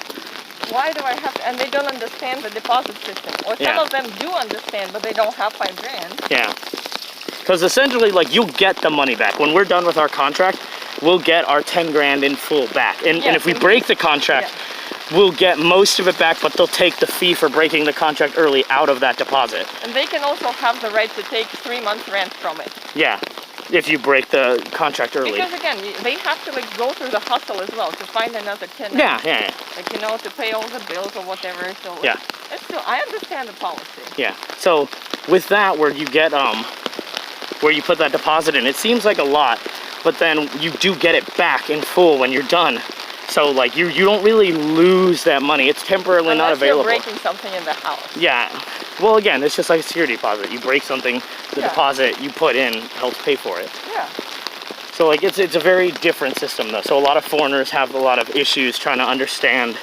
Why do I have to, and they don't understand the deposit system. Or some of them do understand, but they don't have 5 grand. Yeah. Because essentially, like, you'll get the money back. When we're done with our contract, we'll get our 10 grand in full back. And if we break the contract, we'll get most of it back, but they'll take the fee for breaking the contract early out of that deposit. And they can also have the right to take 3 months rent from it. Yeah. If you break the contract early. Because again, they have to like go through the hustle as well to find another tenant. Yeah. Like, you know, to pay all the bills or whatever. So yeah. It's still, I understand the policy. Yeah. So with that, where you get where you put that deposit in, it seems like a lot, but then you do get it back in full when you're done. So like you don't really lose that money. It's temporarily not available. Unless you're breaking something in the house. Yeah. Well, again, it's just like a security deposit. You break something, the deposit you put in helps pay for it. Yeah. So like it's a very different system though. So a lot of foreigners have a lot of issues trying to understand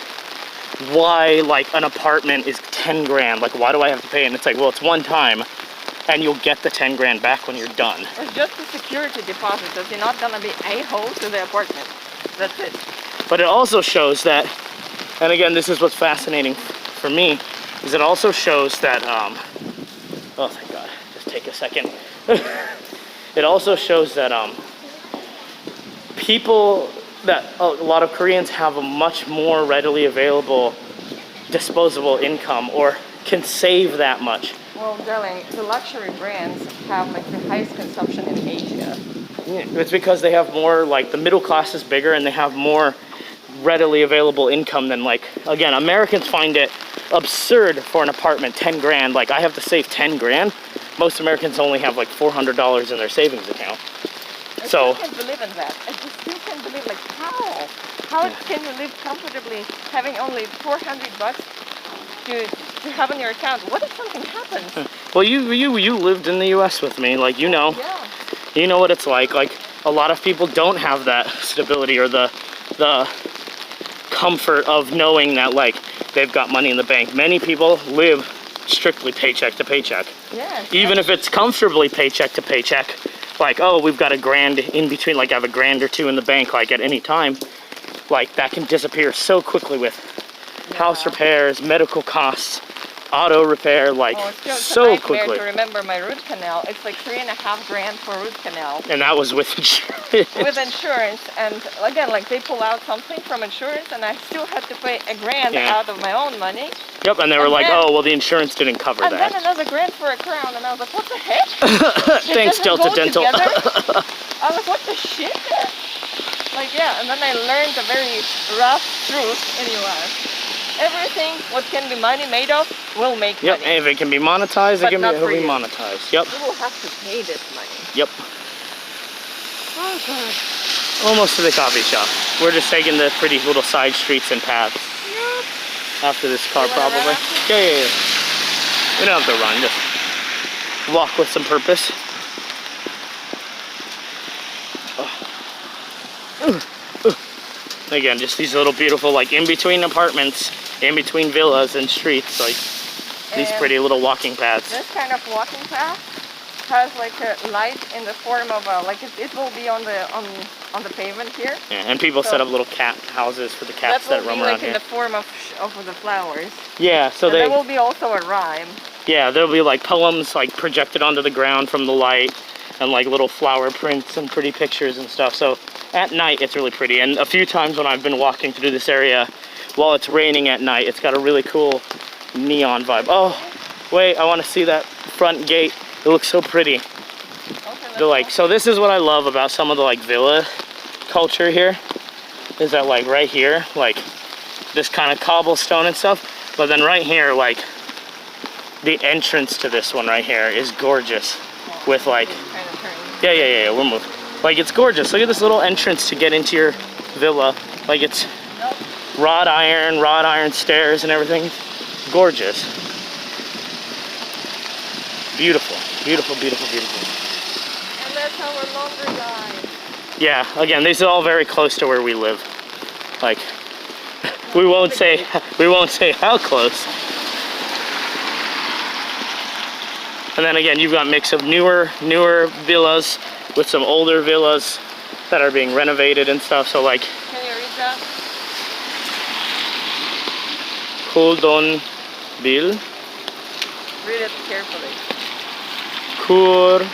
why like an apartment is 10 grand. Like why do I have to pay? And it's like, well, it's one time and you'll get the 10 grand back when you're done. It's just a security deposit that you're not gonna be a-hole to the apartment. That's it. But it also shows that, and again, this is what's fascinating for me, is it also shows that, oh thank God, just take a second. It also shows that a lot of Koreans have a much more readily available disposable income or can save that much Well, darling, the luxury brands have like the highest consumption in Asia. Yeah, it's because they have more, like, the middle class is bigger and they have more readily available income than, like, again, Americans find it absurd for an apartment, 10 grand. Like, I have to save 10 grand. Most Americans only have like $400 in their savings account. I So still can't believe in that. I just still can't believe, like, how? How can you live comfortably having only 400 bucks to have in your account? What if something happens? well, you lived in the U.S. with me, like, you know. Yeah. You know what it's like. Like, a lot of people don't have that stability or the comfort of knowing that, like, they've got money in the bank. Many people live strictly paycheck to paycheck. Yes. Even if it's comfortably paycheck to paycheck, like, oh, we've got a grand in between, like, I have a grand or two in the bank, like, at any time, like, that can disappear so quickly with house repairs, medical costs, auto repair, like, so quickly. To remember my root canal, it's like $3.5 grand for root canal. And that was with insurance. With insurance, and again, like, they pull out something from insurance, and I still had to pay $1 grand out of my own money. Yep, and they were like, oh, well, the insurance didn't cover that. And then another grand for a crown, and I was like, what the heck? Thanks, Delta Dental. I was like, what the shit? Like, yeah, and then I learned a very rough truth in the US. Everything what can be money made of will make money. Yep, and if it can be monetized, but it'll be monetized. Yep. You will have to pay this money. Yep. Oh, God. Almost to the coffee shop. We're just taking the pretty little side streets and paths. Yep. After this car, probably. Yeah. We don't have to run, just walk with some purpose. Again, just these little beautiful, like, in-between apartments, in-between villas and streets, like, these pretty little walking paths. This kind of walking path has, like, a light in the form of a, like, it will be on the pavement here. Yeah, and people set up little cat houses for the cats that roam around here. That will be, like, in the form of the flowers. Yeah, so there will be also a rhyme. Yeah, there'll be, like, poems, like, projected onto the ground from the light, and, like, little flower prints and pretty pictures and stuff. So at night, it's really pretty. And a few times when I've been walking through this area, while it's raining at night, it's got a really cool neon vibe. Oh, wait, I want to see that front gate. It looks so pretty. Okay, like, so this is what I love about some of the, like, villa culture here, is that, like, right here, like, this kind of cobblestone and stuff, but then right here, like, the entrance to this one right here is gorgeous with, like, yeah, we'll move. Like, it's gorgeous. Look at this little entrance to get into your villa. Like, it's wrought iron stairs and everything. Gorgeous. Beautiful, beautiful, beautiful, beautiful. And that's our longer line. Yeah, again, these are all very close to where we live. Like, we won't say how close. And then again, you've got a mix of newer villas with some older villas that are being renovated and stuff. So, like, can you read that? Kuldon Bil. Read it carefully. Kur.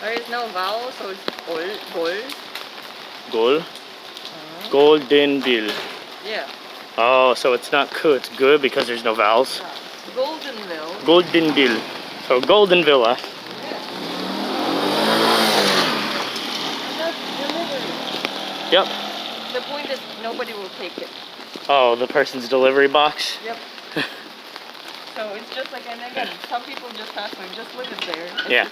There is no vowel, so it's gol. Gol. Golden Bil. Yeah. Oh, so it's not ku, it's good because there's no vowels. Goldenville. Golden Bil. So Golden Villa. Yep. The point is, nobody will take it. Oh, the person's delivery box? Yep. So it's just like, and again, some people just have to just leave it there. Yeah.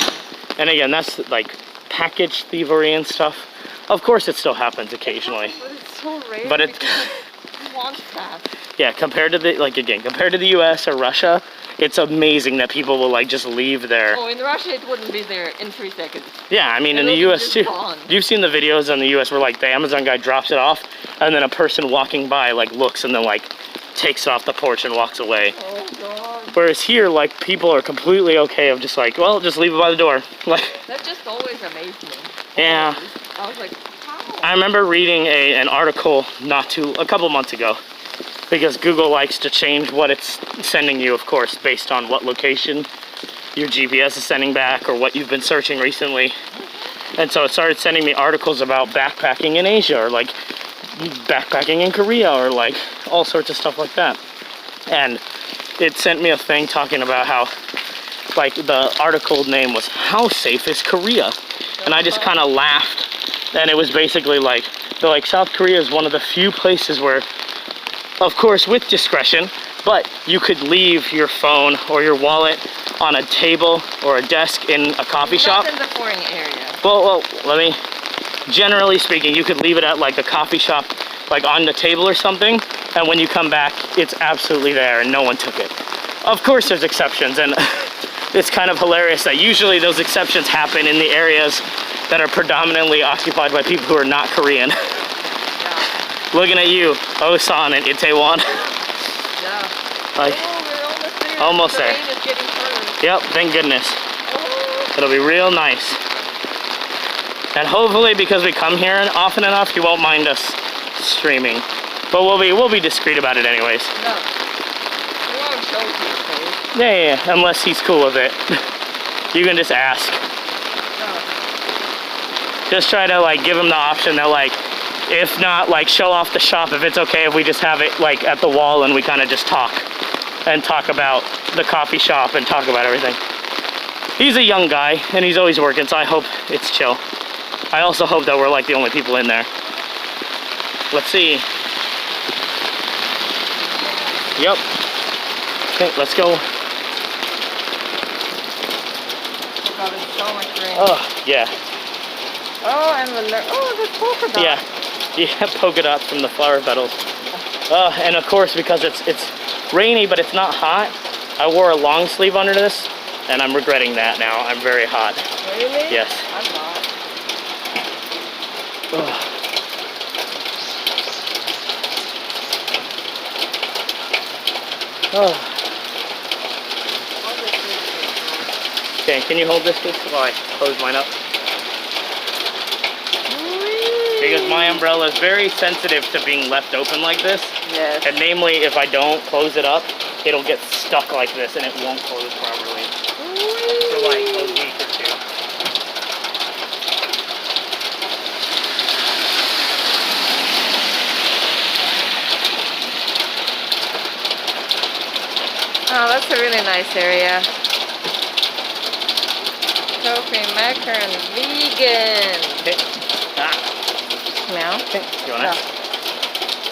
And again, that's like package thievery and stuff. Of course, it still happens occasionally. But it's so rare. But it wants that. Yeah, compared to the US or Russia, it's amazing that people will, like, just leave their... Oh, in Russia it wouldn't be there in 3 seconds. Yeah, I mean, in the US too. Gone. You've seen the videos in the US where, like, the Amazon guy drops it off, and then a person walking by, like, looks and then, like, takes it off the porch and walks away. Oh, God. Whereas here, like, people are completely okay of just like, well, just leave it by the door. Like, that just always amazed me. Yeah. I was like, how? I remember reading an article a couple months ago, because Google likes to change what it's sending you, of course, based on what location your GPS is sending back or what you've been searching recently. And so it started sending me articles about backpacking in Asia or, like, backpacking in Korea or, like, all sorts of stuff like that. And it sent me a thing talking about how, like, the article name was "How Safe is Korea?" And I just kind of laughed. And it was basically like, they're like, South Korea is one of the few places where, of course, with discretion, but you could leave your phone or your wallet on a table or a desk in a coffee shop. Not in the foreign area. Well, generally speaking, you could leave it at like a coffee shop, like on the table or something, and when you come back, it's absolutely there and no one took it. Of course there's exceptions, and it's kind of hilarious that usually those exceptions happen in the areas that are predominantly occupied by people who are not Korean. Yeah. Looking at you, Osan and Itaewon. Yeah. Like, We're almost there. almost The there. rain is getting harder. Yep, thank goodness. Oh. It'll be real nice. And hopefully, because we come here often enough, he won't mind us streaming. But we'll be discreet about it anyways. No. We won't show his face. Yeah, unless he's cool with it. You can just ask. No. Just try to like give him the option that like, if not, like show off the shop if it's okay if we just have it like at the wall and we kind of just talk about the coffee shop and talk about everything. He's a young guy and he's always working, so I hope it's chill. I also hope that we're like the only people in there. Let's see. Yep. Okay, let's go. Oh god, it's so much rain. Oh, yeah. Oh, and there's polka dots. Yeah, polka dots from the flower petals. And of course, because it's rainy, but it's not hot, I wore a long sleeve under this, and I'm regretting that now. I'm very hot. Really? Yes. I'm not. Ugh. Oh. Okay, can you hold this please while I close mine up? Because my umbrella is very sensitive to being left open like this. Yes. And namely, if I don't close it up, it'll get stuck like this and it won't close properly for like a week or two. Oh, that's a really nice area. Coffee, macaron, vegan. Okay. Ah. Now? Okay. You want it?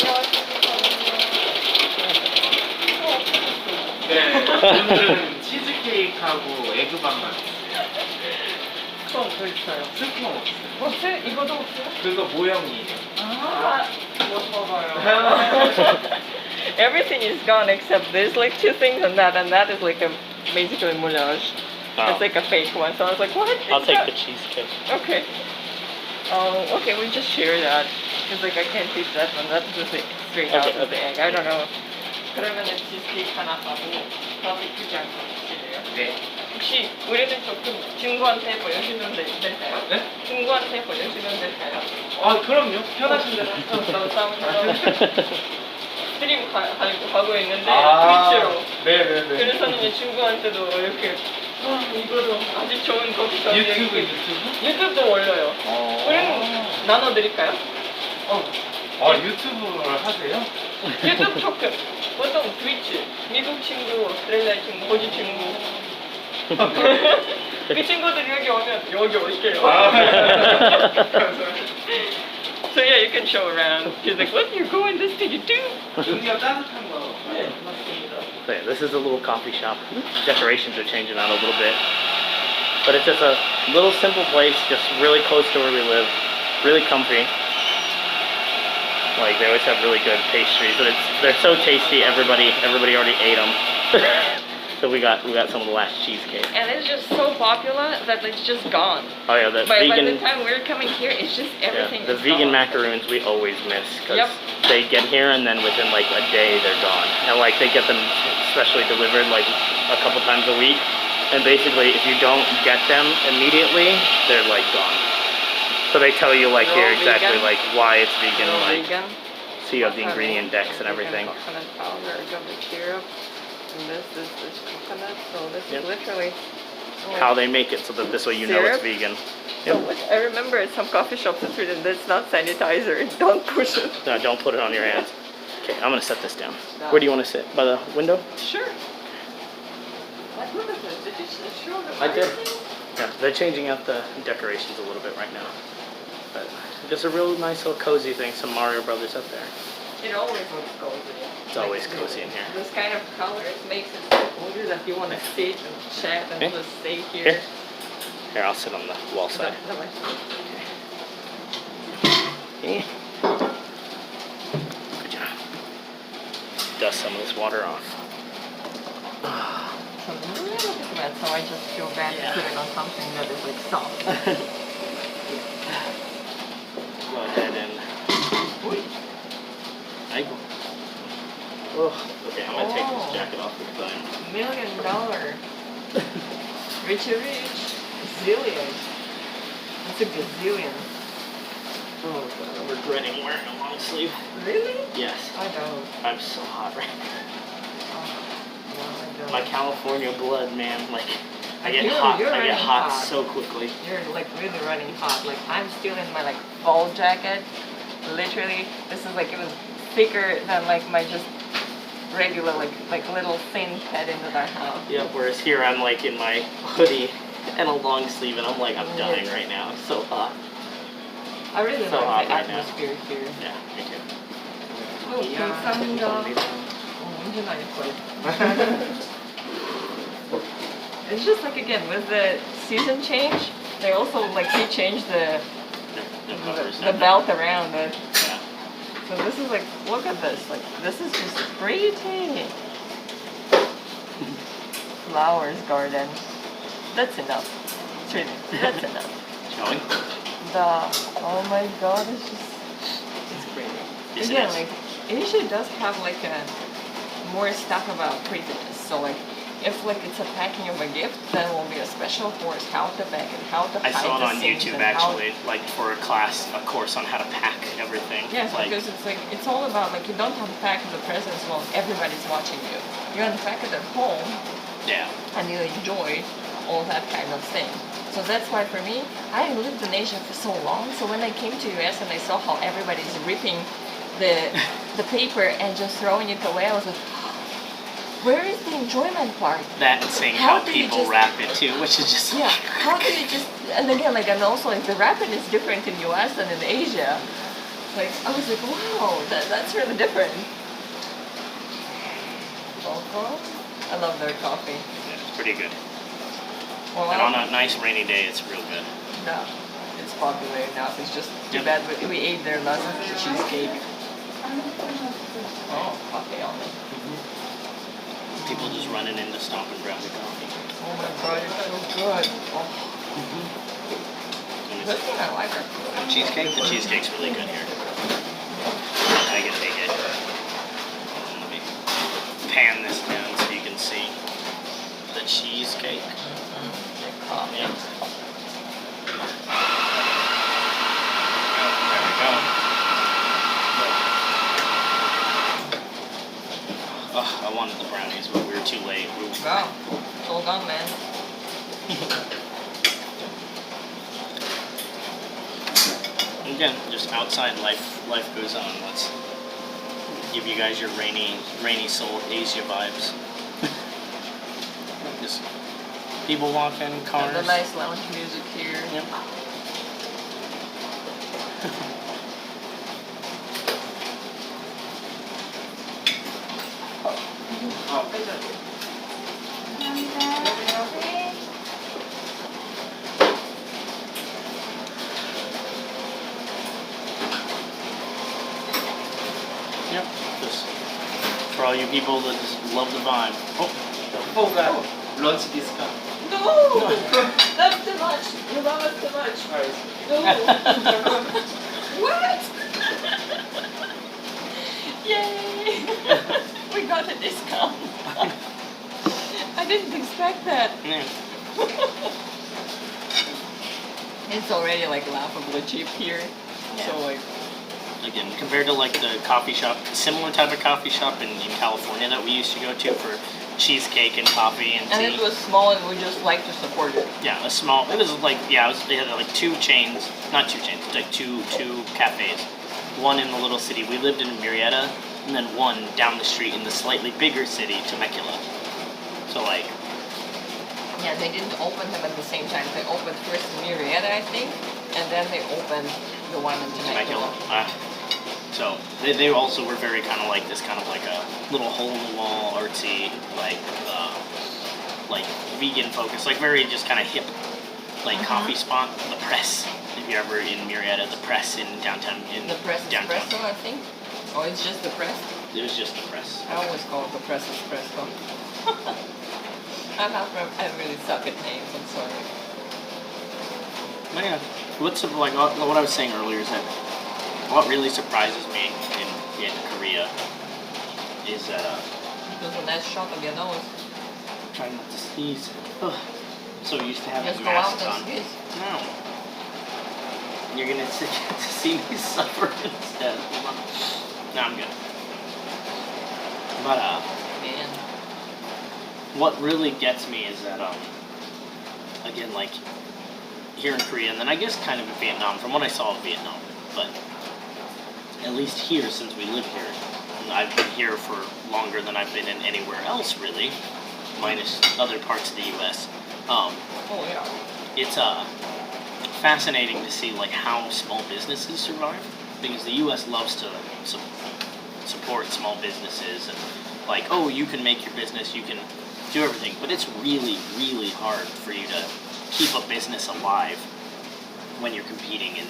오늘은 치즈케이크하고 에그빵만 스콘 더 있어요. 스콘 없어요. 없어요? 이거도 없어요? 그거 모형이에요. 아, 못 먹어요. Everything is gone except this, like two things, and that is like a basically moulage. Oh. It's like a fake one. So I was like, what? I'll It's take not- the cheesecake. Okay. Okay, we just share that. Because like I can't eat that one. That's just like straight out Okay, of the egg. I don't know. 그러면은 치즈케이크 하나 하고 바비큐 장 주실래요? 네. 혹시 우리는 조금 친구한테 보여주면 될까요? 네? 친구한테 보여주면 될까요? 아 그럼요. 편하신 대로. 스트림 하고 있는데 아, 트위치로. 네네네. 그래서는 이제 친구한테도 이렇게 이거도 아주 좋은 커피숍 유튜브. 유튜브도 올려요. 우리는 나눠드릴까요? 아 유튜브를 하세요? 유튜브 조금 보통 트위치 미국 친구, 오스트레일리아 친구, 호주 친구 그 친구들이 여기 오면 여기 오실게요. So yeah, you can show around. He's like, what? You're going this to YouTube? 여기가 따뜻한 거. 네, 맞습니다. So yeah, this is a little coffee shop. Decorations are changing out a little bit. But it's just a little simple place, just really close to where we live. Really comfy. Like they always have really good pastries, but they're so tasty. Everybody already ate them. So we got some of the last cheesecake. And it's just so popular that it's just gone. Oh yeah, the By the vegan. time we're coming here, it's just everything Yeah, the is vegan gone. macaroons we always miss because Yep. they get here and then within like a day they're gone. And like they get them specially delivered like a couple times a week. And basically if you don't get them immediately, they're like gone. So they tell you like Raw here exactly vegan. like why it's vegan, No like vegan. so you have the ingredient decks and everything. Coconut powder, agave syrup, and this is coconut. So this Yep. is literally How they make it so that this way you know it's Syrup? vegan. So what I remember at some coffee shops it's written that's not sanitizer. Don't push it. No, don't put it on your hands. Okay, I'm gonna set this down. No. Where do you want to sit? By the window? Sure. Like, look at this. Did you show the I did. everything? Yeah, they're changing out the decorations a little bit right now. But just a real nice little cozy thing. Some Mario Brothers up there. It always looks cozy. It's always cozy in here. This kind of colors makes it so cozy that you want to sit and chat and Okay. just stay here. Here. Here, I'll sit on the wall side. Okay. Good job. Dust some of this water off. So I just feel bad to put it on something that is like soft. Go ahead and. I go. Oh, okay, I'm gonna take this jacket off for time. $1 million. Richie Rich. Zillion. It's a gazillion. Oh, God, I'm regretting wearing a long sleeve. Really? Yes. I don't. I'm so hot right now. Oh, no, I don't. My California blood, man, like I Like, get hot. you're I get running hot hot. so quickly. You're like really running hot. Like I'm still in my like fall jacket. Literally, this is like even thicker than like my just regular like little thin padding that I have. Yeah. Whereas here I'm like in my hoodie and a long sleeve, and I'm like I'm dying right now. It's so hot. I really So hot like the right now. atmosphere here. Yeah, me too. Oh, 감사합니다. 언제 나올 거야? It's just like again with the season change, they also like they changed the belt around it. Yeah. So this is like, look at this. Like this is just pretty. Flowers garden. That's enough. Truly, that's enough. Shall we? Oh my god, it's pretty. Yes, it Again, is. like Asia does have like more stuff about prettiness. So like if like it's a packing of a gift, then will be a special course how to pack it, how to I hide saw it the on seams YouTube and how- actually, like for a class, a course on how to pack everything. Yes, like, because it's like it's all about like you don't unpack the presents while everybody's watching you. You unpack it at home yeah. and you enjoy all that kind of thing. So that's why for me, I lived in Asia for so long. So when I came to US and I saw how everybody's ripping the paper and just throwing it away, I was like, where is the enjoyment part? That and seeing How how do you people just- wrap it too, which is just Yeah, how do you just, and again, like, and also like the wrapping is different in US than in Asia. Like, I was like, wow, that's really different. Cocoa? I love their coffee. yeah, it's pretty good. Well, And on a nice rainy day, it's real good. no, it's popular enough. It's just too Yep. bad we ate their last cheesecake. Oh, coffee on it. People just running in to stop and grab the coffee. Oh my god, it's so good. Oh, And this it's- one I like it. the cheesecake? The cheesecake's really good here. I can take it. Let me pan this down so you can see the cheesecake. Yeah. There we go. Oh, I wanted the brownies, but we were too late. Wow, it's all gone, man. Again, just outside life goes on. Let's give you guys your rainy Seoul Asia vibes. Just people walking, cars. And the nice lounge music here. Yep. Yep. Just for all you people that just love the vibe. Oh, Oh god, lunch discount. No! That's too much. You love us too much. No. What? Yay! We got a discount. I didn't expect that. yeah. It's already like laughably cheap here. Yeah. So like, Again, compared to like the coffee shop, similar type of coffee shop in California that we used to go to for cheesecake and coffee and tea. and it was small and we just like to support it. Yeah, a small. It was like they had like two chains, not two chains, like two cafes. One in the little city we lived in Murrieta, and then one down the street in the slightly bigger city, Temecula. So like, Yeah, they didn't open them at the same time. They opened first in Marietta, I think, and then they opened the one in Temecula. So they also were very kind of like this, kind of like a little hole in the wall, artsy, like vegan focus, like very just kind of hip, like coffee spot. The Press, if you're ever in Marietta, the Press in downtown. In The Press downtown. Espresso, I think. Oh, it's just the Press. It was just the Press. I always call it the Press Espresso. I really suck at names. I'm sorry. Yeah. What's like what I was saying earlier is that what really surprises me in Korea is that It was a nice shot of your nose. I'm trying not to sneeze. Ugh. I'm so used to having Just go out masks and on. sneeze. No. You're gonna get to see me suffer instead. No, I'm good. But Man. what really gets me is that again, like here in Korea, and then I guess kind of in Vietnam, from what I saw of Vietnam, but at least here, since we live here, and I've been here for longer than I've been in anywhere else really, minus other parts of the U.S. Oh yeah. It's fascinating to see like how small businesses survive, because the U.S. loves to support small businesses and like, oh, you can make your business, you can do everything, but it's really, really hard for you to keep a business alive when you're competing in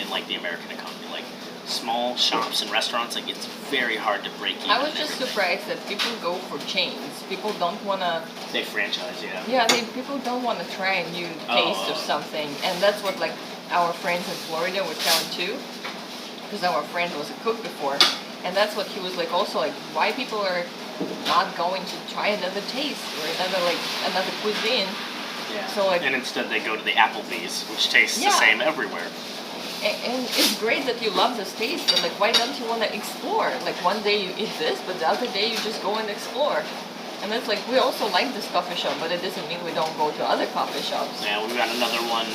like the American economy. Like small shops and restaurants, like it's very hard to break even. I was just surprised that people go for chains. People don't want to. They franchise, yeah. Yeah, people don't want to try a new taste of something, and that's what like our friends in Florida were telling too, because our friend was a cook before, and that's what he was like. Also, like why people are not going to try another taste or another cuisine. Yeah. So like, and instead they go to the Applebee's, which tastes the same everywhere. And it's great that you love this taste, but like, why don't you want to explore? Like one day you eat this, but the other day you just go and explore. And it's like, we also like this coffee shop, but it doesn't mean we don't go to other coffee shops. Yeah, we've got another one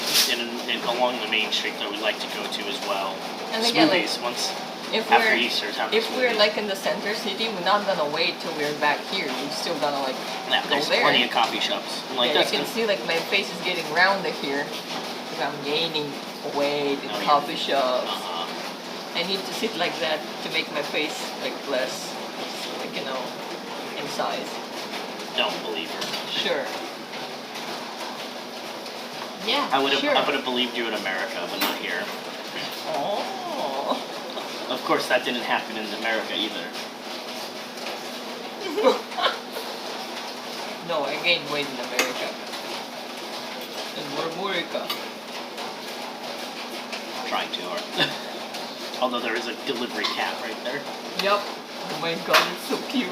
along the main street that we like to go to as well. And again, Smoothies, like, after Easter. If we're like in the center city, we're not gonna wait till we're back here. We're still gonna like go there's there. plenty of coffee shops. And, like, Yeah, you can see like my face is getting rounder here because I'm gaining weight in coffee shops. I need to sit like that to make my face like less, like in size. Don't believe her. Sure. Yeah. I would sure. have believed you in America, but not here. Oh. Of course, that didn't happen in America either. No, I gained weight in America. In America. Trying too hard. Although there is a delivery cat right there. Yep. Oh my god, it's so cute.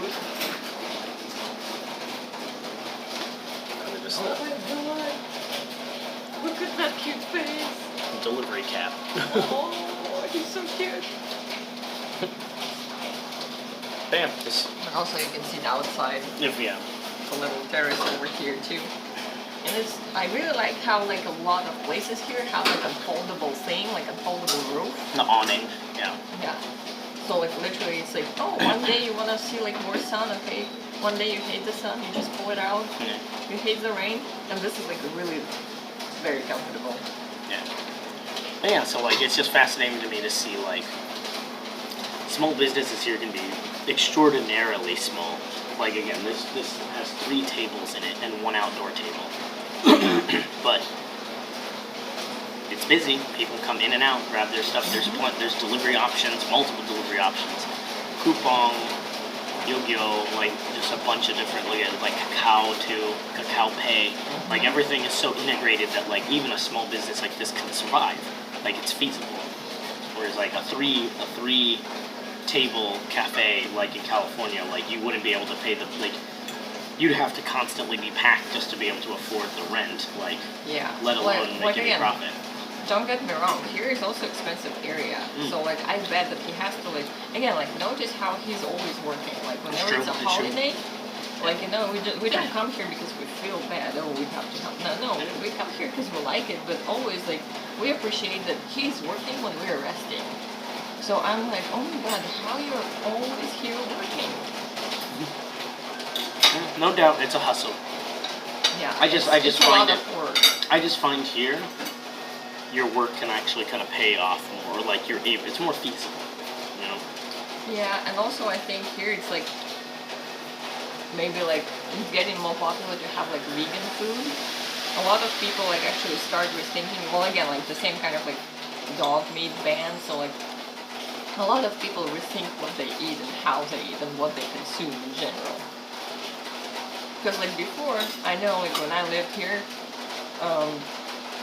Oh my god. Look at that cute face. Delivery cat. Oh, he's so cute. Bam. And also you can see the outside. Yeah. A little terrace over here too. And I really like how like a lot of places here have like a foldable thing, like a foldable roof. The awning, yeah. Yeah. So like literally it's like, oh, one day you want to see like more sun, okay. One day you hate the sun, you just pull it out. Yeah. You hate the rain. And this is like really very comfortable. Yeah. But yeah, so like it's just fascinating to me to see like small businesses here can be extraordinarily small. Like again, this has 3 tables in it and 1 outdoor table. But it's busy. People come in and out, grab their stuff. There's delivery options, multiple delivery options. Coupon, Yo-Yo, like just a bunch of different, like Kakao too, Kakao Pay. Like everything is so integrated that like even a small business like this can survive. Like it's feasible. Whereas like a three table cafe like in California, like you wouldn't be able to pay you'd have to constantly be packed just to be able to afford the rent, like let alone make any profit. Don't get me wrong, here is also expensive area. So like I bet that he has to like notice how he's always working. Like whenever it's a holiday, like we don't come here because we feel bad. Oh, we have to come. No, we come here because we like it. But always like we appreciate that he's working when we're resting. So I'm like, oh my god, how you're always here working? No doubt, it's a hustle. Yeah. I just it's find a lot it. of work. I just find here, your work can actually kind of pay off more. Like it's more feasible. You know. Yeah, and also I think here it's like maybe like it's getting more popular to have like vegan food. A lot of people like actually start with thinking, well, again, like the same kind of like dog meat ban. So like a lot of people rethink what they eat and how they eat and what they consume in general. Because like before, I know like when I lived here,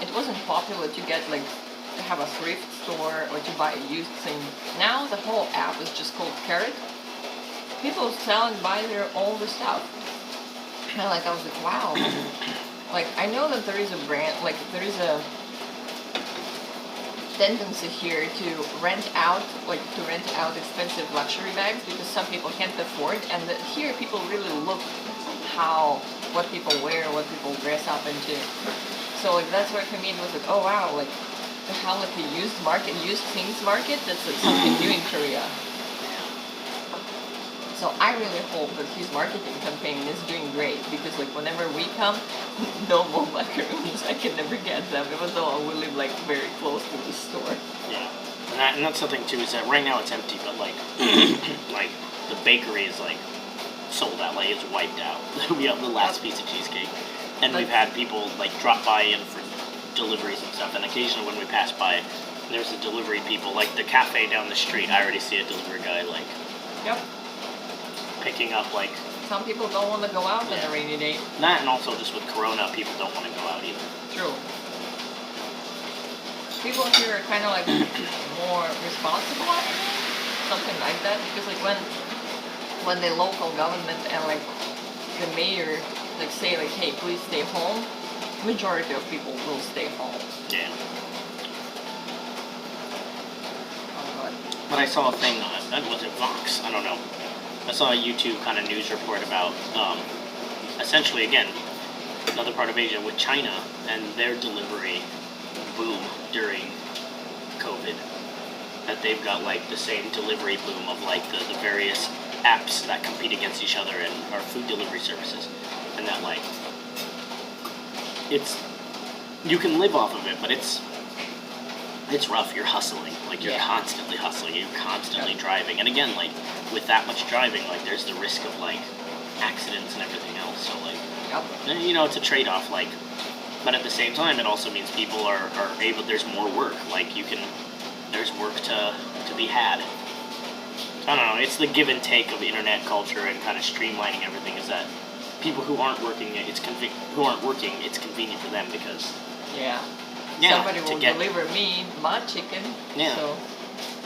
it wasn't popular to get like to have a thrift store or to buy a used thing. Now the whole app is just called Carrot. People sell and buy all the stuff. And like I was like, wow. Like I know that there is a brand, like there is a tendency here to rent out expensive luxury bags because some people can't afford, and here people really look what people wear, what people dress up into. So like that's why for me it was like, oh wow, like to have like a used things market, that's like something new in Korea. So I really hope that his marketing campaign is doing great because like whenever we come, no more macaroons. I can never get them, even though we live like very close to the store. Yeah, and that's the thing too is that right now it's empty, but like like the bakery is like sold out, like it's wiped out. We have the last piece of cheesecake, and we've had people like drop by in for deliveries and stuff. And occasionally when we pass by, there's a delivery people like the cafe down the street. I already see a delivery guy like. Yep. Picking up like. Some people don't want to go out on a rainy day. That and also just with Corona, people don't want to go out either. True. People here are kind of like more responsible, I think, something like that. Because like when the local government and like the mayor like say like, hey, please stay home, majority of people will stay home. Yeah. Oh god. But I saw a thing. Was it Vox? I don't know. I saw a YouTube kind of news report about, essentially, again, another part of Asia with China and their delivery boom during COVID. That they've got like the same delivery boom of like the various apps that compete against each other and are food delivery services. And that like, you can live off of it, but it's rough. You're hustling. Like you're constantly hustling. You're constantly driving. And again, like with that much driving, like there's the risk of like accidents and everything else. So like, you know, it's a trade-off. Like, but at the same time, it also means people are able. There's more work. Like there's work to be had. I don't know. It's the give and take of internet culture and kind of streamlining everything. Is that people who aren't working, it's convenient for them because. Somebody will deliver me my chicken. Yeah. So.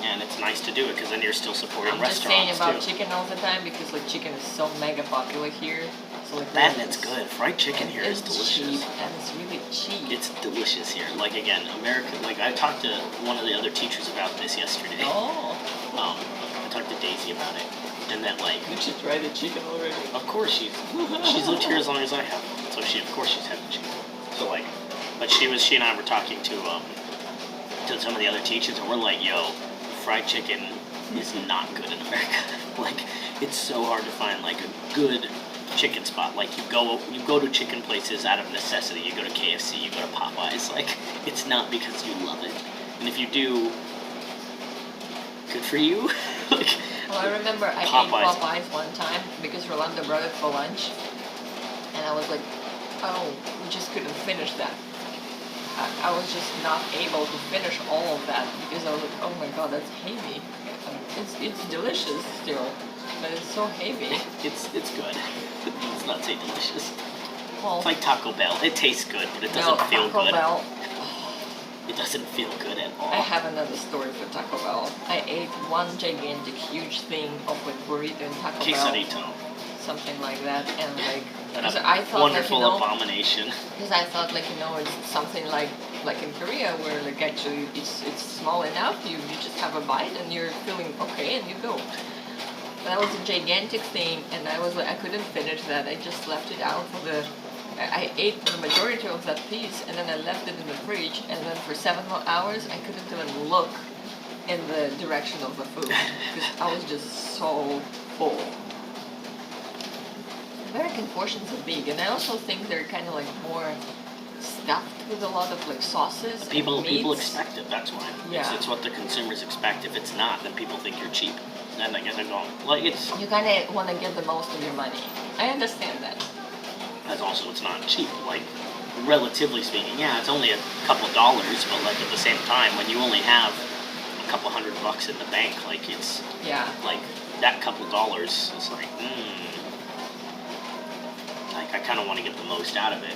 Yeah, and it's nice to do it because then you're still supporting restaurants too. I'm just saying about chicken all the time because like chicken is so mega popular here. So like that and it's good. Fried chicken here is delicious. Cheap, and it's really cheap. It's delicious here. Like again, American. Like I talked to one of the other teachers about this yesterday. Oh. I talked to Daisy about it, and that like. Did she try the chicken already? Of course she's lived here as long as I have, so of course she's had the chicken. So like. But she and I were talking to some of the other teachers, and we're like, yo, fried chicken is not good in America. Like, it's so hard to find like a good chicken spot. Like you go to chicken places out of necessity. You go to KFC, you go to Popeyes. Like, it's not because you love it. And if you do, good for you. Like, well, I remember I ate Popeyes one time because Rolando brought it for lunch, and I was like, oh, we just couldn't finish that. I was just not able to finish all of that because I was like, oh my god, that's heavy. It's delicious still, but it's so heavy. It's good. It's not say delicious. Well, it's like Taco Bell. It tastes good, but it doesn't feel Taco good. Bell. It doesn't feel good at all. I have another story for Taco Bell. I ate one gigantic, huge thing of like burrito in Taco Bell. Something like that, and like I thought wonderful like, abomination. Because I thought like it's something like in Korea where like actually it's small enough. You just have a bite and you're feeling okay and you go. That was a gigantic thing, and I couldn't finish that. I just left it out for the. I ate the majority of that piece, and then I left it in the fridge, and then for 7 more hours I couldn't even look in the direction of the food because I was just so full. American portions are big, and I also think they're kind of like more stuffed with a lot of like sauces. People and meats. expect it. That's why. Yeah. It's what the consumers expect. If it's not, then people think you're cheap. Then I guess they're going like it's. You kind of want to get the most of your money. I understand that. As also, it's not cheap. Like relatively speaking, yeah, it's only a couple dollars, but like at the same time, when you only have a couple $100 in the bank, like it's Yeah. like that couple dollars is like, like I kind of want to get the most out of it.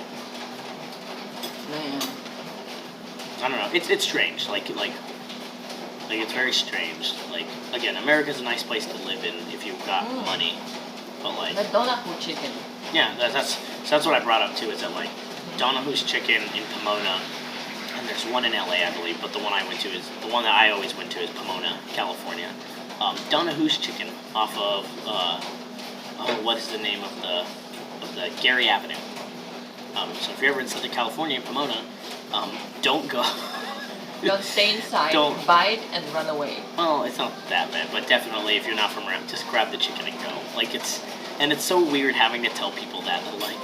Man. I don't know. It's strange. Like it's very strange. Like again, America's a nice place to live in if you've got money, but like The Donahue chicken. yeah, that's what I brought up too. Is that like Donahue's Chicken in Pomona, and there's one in LA, I believe, but the one I went to is the one that I always went to is Pomona, California. Donahue's Chicken off of what is the name of the Gary Avenue. So if you're ever in Southern California, Pomona, don't go. Don't stay inside, Don't. bite and run away. Well, it's not that bad, but definitely if you're not from around, just grab the chicken and go. Like it's so weird having to tell people that. They're like,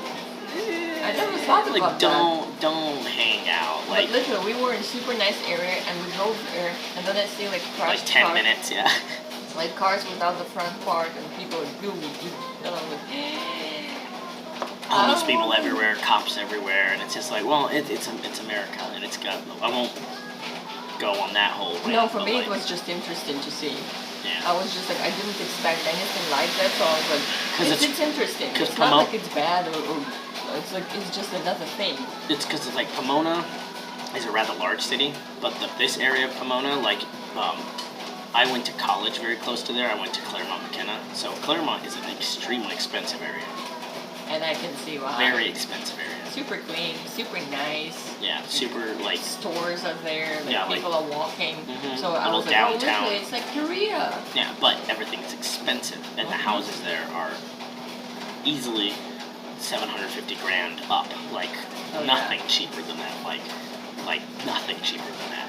I never thought like about don't hang out. Like But literally, we were in a super nice area and we drove there, and then I see like cars. like 10 minutes, yeah. Like cars without the front part, and people are doing it. And I'm like, Homeless Oh. people everywhere, cops everywhere, and it's just like, well, it's America, and it's got. I won't go on that whole. no, rant, for but, me like, it was just interesting to see. Yeah. I was just like, I didn't expect anything like that, so I was like, 'Cause it's interesting. 'cause It's not Pomo- like it's bad or it's like it's just another thing. It's because it's like Pomona is a rather large city, but this area of Pomona, like, I went to college very close to there. I went to Claremont McKenna, so Claremont is an extremely expensive area, And I can see why. very expensive area. Super clean, super nice. Yeah, super like. Stores are there, like Yeah, like- people are walking. Mhm, So I little was like, downtown. oh, literally, it's like Korea. Yeah, but everything is expensive, and the houses there are easily 750 grand up. Like Oh, yeah. nothing cheaper than that. Like nothing cheaper than that.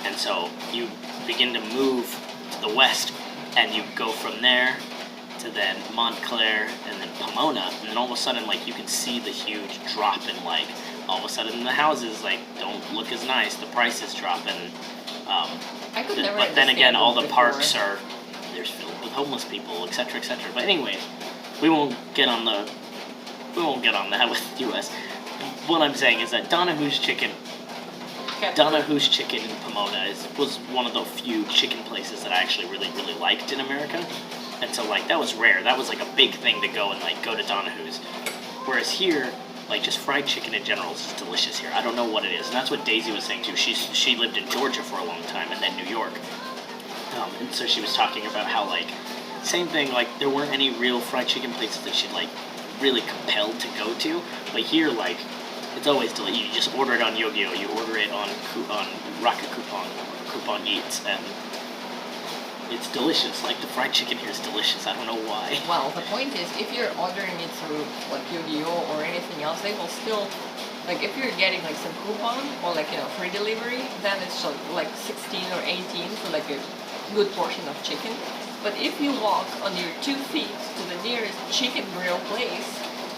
And so you begin to move to the west, and you go from there to then Montclair, and then Pomona, and then all of a sudden, like you can see the huge drop in like all of a sudden the houses like don't look as nice. The prices drop, and I could never but then again, understand all the before. parks are there's filled with homeless people, etc., etc. But anyways, we won't get on that with U.S. What I'm saying is that Donahue's Chicken in Pomona was one of the few chicken places that I actually really liked in America, and so like that was rare. That was like a big thing to go and like go to Donahue's, whereas here. Like just fried chicken in general is just delicious here. I don't know what it is, and that's what Daisy was saying too. She lived in Georgia for a long time and then New York, and so she was talking about how like same thing. Like there weren't any real fried chicken places that she like really compelled to go to, but here like it's always delicious. You just order it on Yogi-O, you order it on Rocket Coupon Eats, and it's delicious. Like the fried chicken here is delicious. I don't know why. Well, the point is, if you're ordering it through like Yu-Gi-Oh or anything else, they will still, like if you're getting like some coupon or like free delivery, then it's like 16 or 18 for like a good portion of chicken. But if you walk on your 2 feet to the nearest chicken grill place,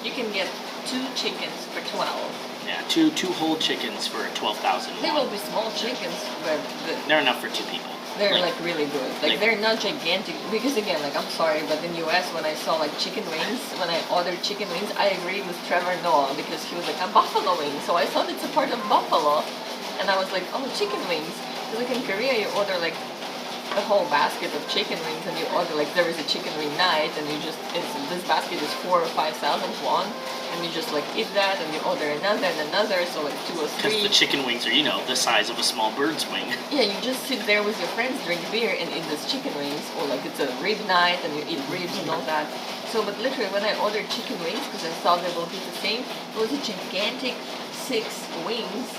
you can get 2 chickens for 12. Yeah, two whole chickens for 12,000. They will be small chickens, but They're enough for 2 people. they're like really good. Like like- they're not gigantic because again, like I'm sorry, but in US when I saw like chicken wings, when I ordered chicken wings, I agreed with Trevor Noah because he was like a buffalo wing, so I thought it's a part of buffalo, and I was like, oh, chicken wings. Because like in Korea, you order like a whole basket of chicken wings, and you order like there is a chicken wing night, and you just this basket is 4,000 or 5,000 won. And you just like eat that, and you order another and another, so like 2 or 3. Because the chicken wings are, the size of a small bird's wing. Yeah, you just sit there with your friends, drink beer, and eat these chicken wings, or like it's a rib night, and you eat ribs and all that. So, but literally, when I ordered chicken wings, because I thought they will be the same, it was a gigantic 6 wings,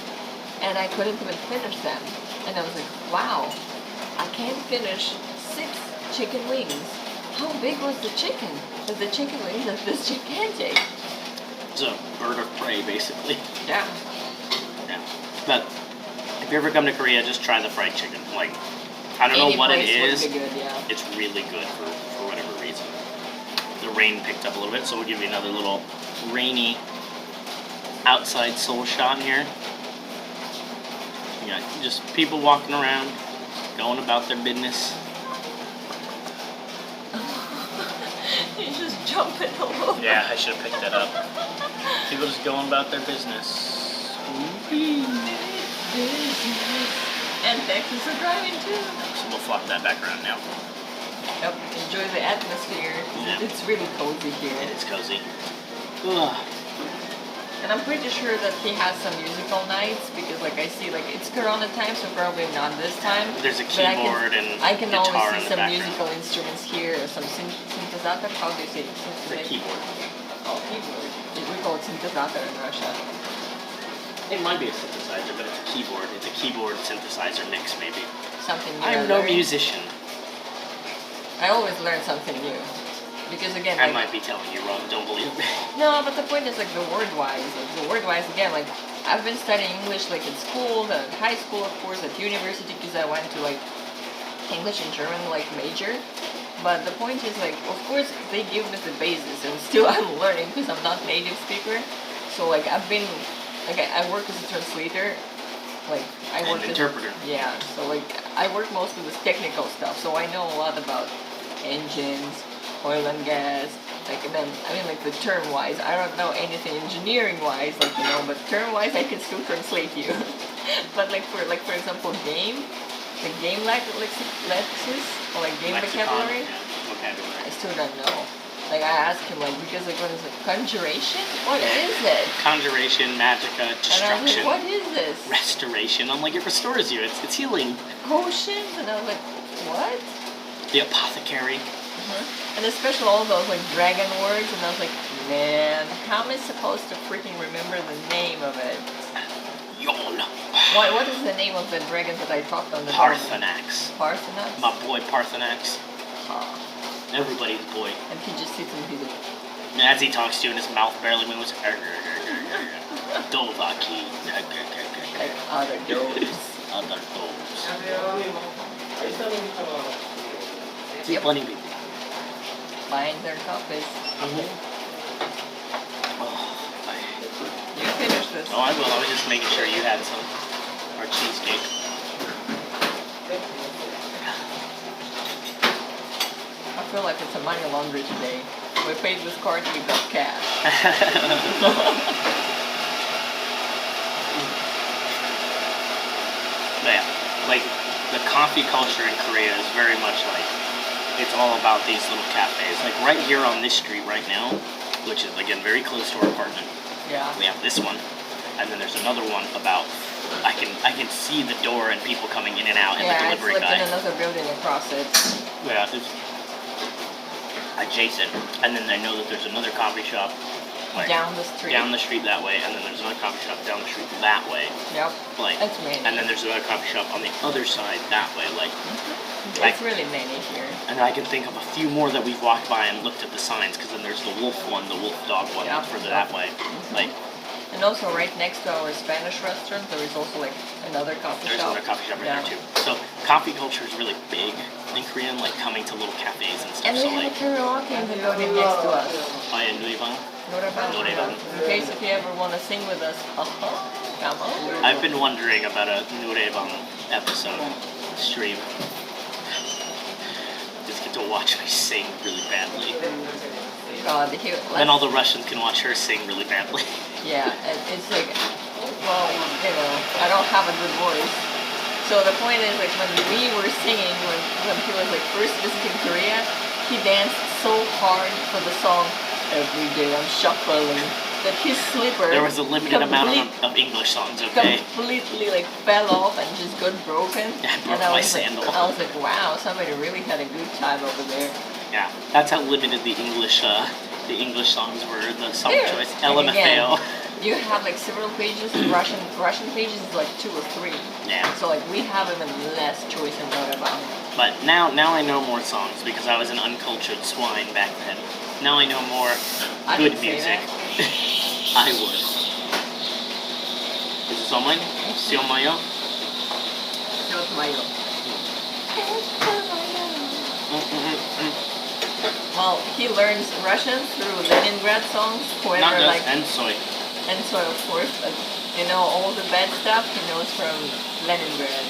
and I couldn't even finish them. And I was like, wow, I can't finish 6 chicken wings. How big was the chicken? Because the chicken wings are this gigantic. It's a bird of prey, basically. Yeah. Yeah. But if you ever come to Korea, just try the fried chicken. Like, I don't know Any what it place would is. be good, yeah. It's really good for whatever reason. the rain picked up a little bit, so we'll give you another little rainy outside Seoul shot here. You got just people walking around, going about their business. You're just jumping all over. Yeah, I should have picked that up. People just going about their business. And Texas are driving too. So we'll flop that back around now. Yep, enjoy the atmosphere. Yeah. It's really cozy here. It is cozy. Ugh. And I'm pretty sure that he has some musical nights because, like, I see, like, it's Corona time, so probably not this time. There's a But keyboard and I can guitar always in see the some background. musical instruments here, some synthesizer. How do you say The synthesizer? keyboard. Oh, keyboard. We call it synthesizer in Russia. It might be a synthesizer, but it's a keyboard. It's a keyboard synthesizer mix, maybe. Something new. I'm no musician. I always learn something new. Because again, I like, might be telling you wrong. Don't believe me. no, but the point is like the word-wise. Again, like I've been studying English like in school, at high school, of course, at university, because I went to like English and German like major. But the point is like, of course, they give me the basis, and still I'm learning because I'm not native speaker. So like I've been, like I work as a translator. Like I work An interpreter. Yeah, so like I work most of this technical stuff, so I know a lot about engines, oil and gas, like, and then, I mean, like, the term-wise, I don't know anything engineering-wise, like, you know, but term-wise, I can still translate you. But, like, for example, game lexis, or, like, game Lexicon, vocabulary, yeah, vocabulary. I still don't know. Like, I asked him, like, because, like, what is it, conjuration? What is it? Conjuration, magica, And I was destruction, like, what is this? restoration. I'm like, it restores you. It's healing. Potions? And I was like, what? The apothecary. And especially all those like dragon words, and I was like, man, how am I supposed to freaking remember the name of it? Yawn. What is the name of the dragon that I talked on the journey? Parthenax. Parthenax? My boy Parthenax. Oh. Everybody's boy. And he just sits and he's like, And as he talks to you and his mouth barely moves. Dovaki. like other dogs. Other dogs. Yep. Plenty of people. Buying their copies. You finish this. Oh, I will. I was just making sure you had some. Our cheesecake. I feel like it's a money laundry today. We paid with cards, we got cash. But yeah, like the coffee culture in Korea is very much like it's all about these little cafes. Like right here on this street right now, which is again very close to our apartment. Yeah. We have this one, and then there's another one about I can see the door and people coming in and out, and the Yeah, it's delivery like guy. in another building across it. Yeah, it's adjacent, and then I know that there's another coffee shop like Down the street. down the street that way, and then there's another coffee shop down the street that way. Yep. Like, That's many. and then there's another coffee shop on the other side that way. Like, It's really many here. and I can think of a few more that we've walked by and looked at the signs, because then there's the wolf one, the wolf dog one, Yeah, further yeah. that way. Like, And also right next to our Spanish restaurant, there is also like another coffee there's shop. another coffee shop right Yeah. there too. So coffee culture is really big in Korea, like coming to little cafes and stuff. And So we have a like, karaoke in the building next to us. I Nuivan. Noreban. In case if you ever want to sing with us, come on. I've been wondering about a Nureban episode stream. Just get to watch me sing really badly. God, Then all the Russians can watch her sing really badly. Yeah, and it's like, well, you know, I don't have a good voice. So the point is, like, when we were singing, when he was like first visiting Korea, he danced so hard for the song "Every Day I'm Shuffling" that his slipper. There was a limited amount of English songs, okay? Completely like fell off and just got broken. Yeah, I broke and my was sandal. Like, I was like, wow, somebody really had a good time over there. Yeah, that's how limited the English songs were. The song Yeah. choice, And again, LMFAO. you have like several pages. Russian pages is like 2 or 3. Yeah. So like we have even less choice in Noreban. But now I know more songs because I was an uncultured swine back then. Now I know more I good didn't say music. that. I would. Is this all mine? Sio mayo? Mayo. Well, he learns Russian through Leningrad songs. Whoever Not just like and soy. and so of course, but you know all the bad stuff he knows from Leningrad.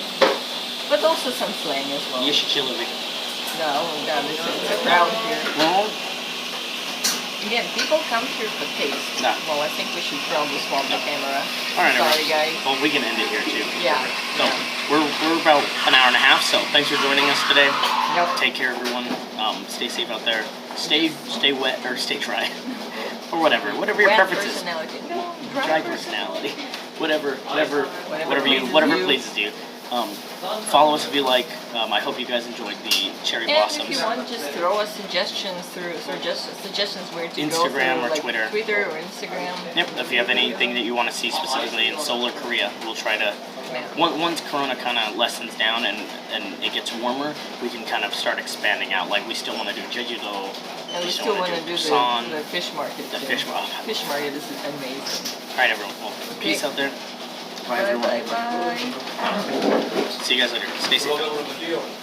But also some slang as well. You should chill with me. No, God, it's a crowd here. Well, Again, people come here for taste. Nah. Well, I think we should probably swap the camera. all right, Sorry, everyone. guys. Well, we can end it here too. Yeah. So we're about an hour and a half. So thanks for joining us today. Yep. Take care, everyone. Stay safe out there. Stay wet or stay dry, or whatever your Wet preference is. personality. No, Dry personality. Whatever pleases pleases you. Follow us if you like. I hope you guys enjoyed the cherry And blossoms. if you want, just throw us suggestions suggestions where to Instagram go through, or like Twitter. Twitter or Instagram. Yep. If you have anything that you want to see specifically in Seoul or Korea, we'll try to. Yeah. Once Corona kind of lessens down and it gets warmer, we can kind of start expanding out. Like we still want to do Jeju-do. And we still want to do Busan, the fish market. the too. fish market. Fish market is amazing. All right, everyone. Well, peace out there. Bye, everyone. Bye. See you guys later. Stay safe.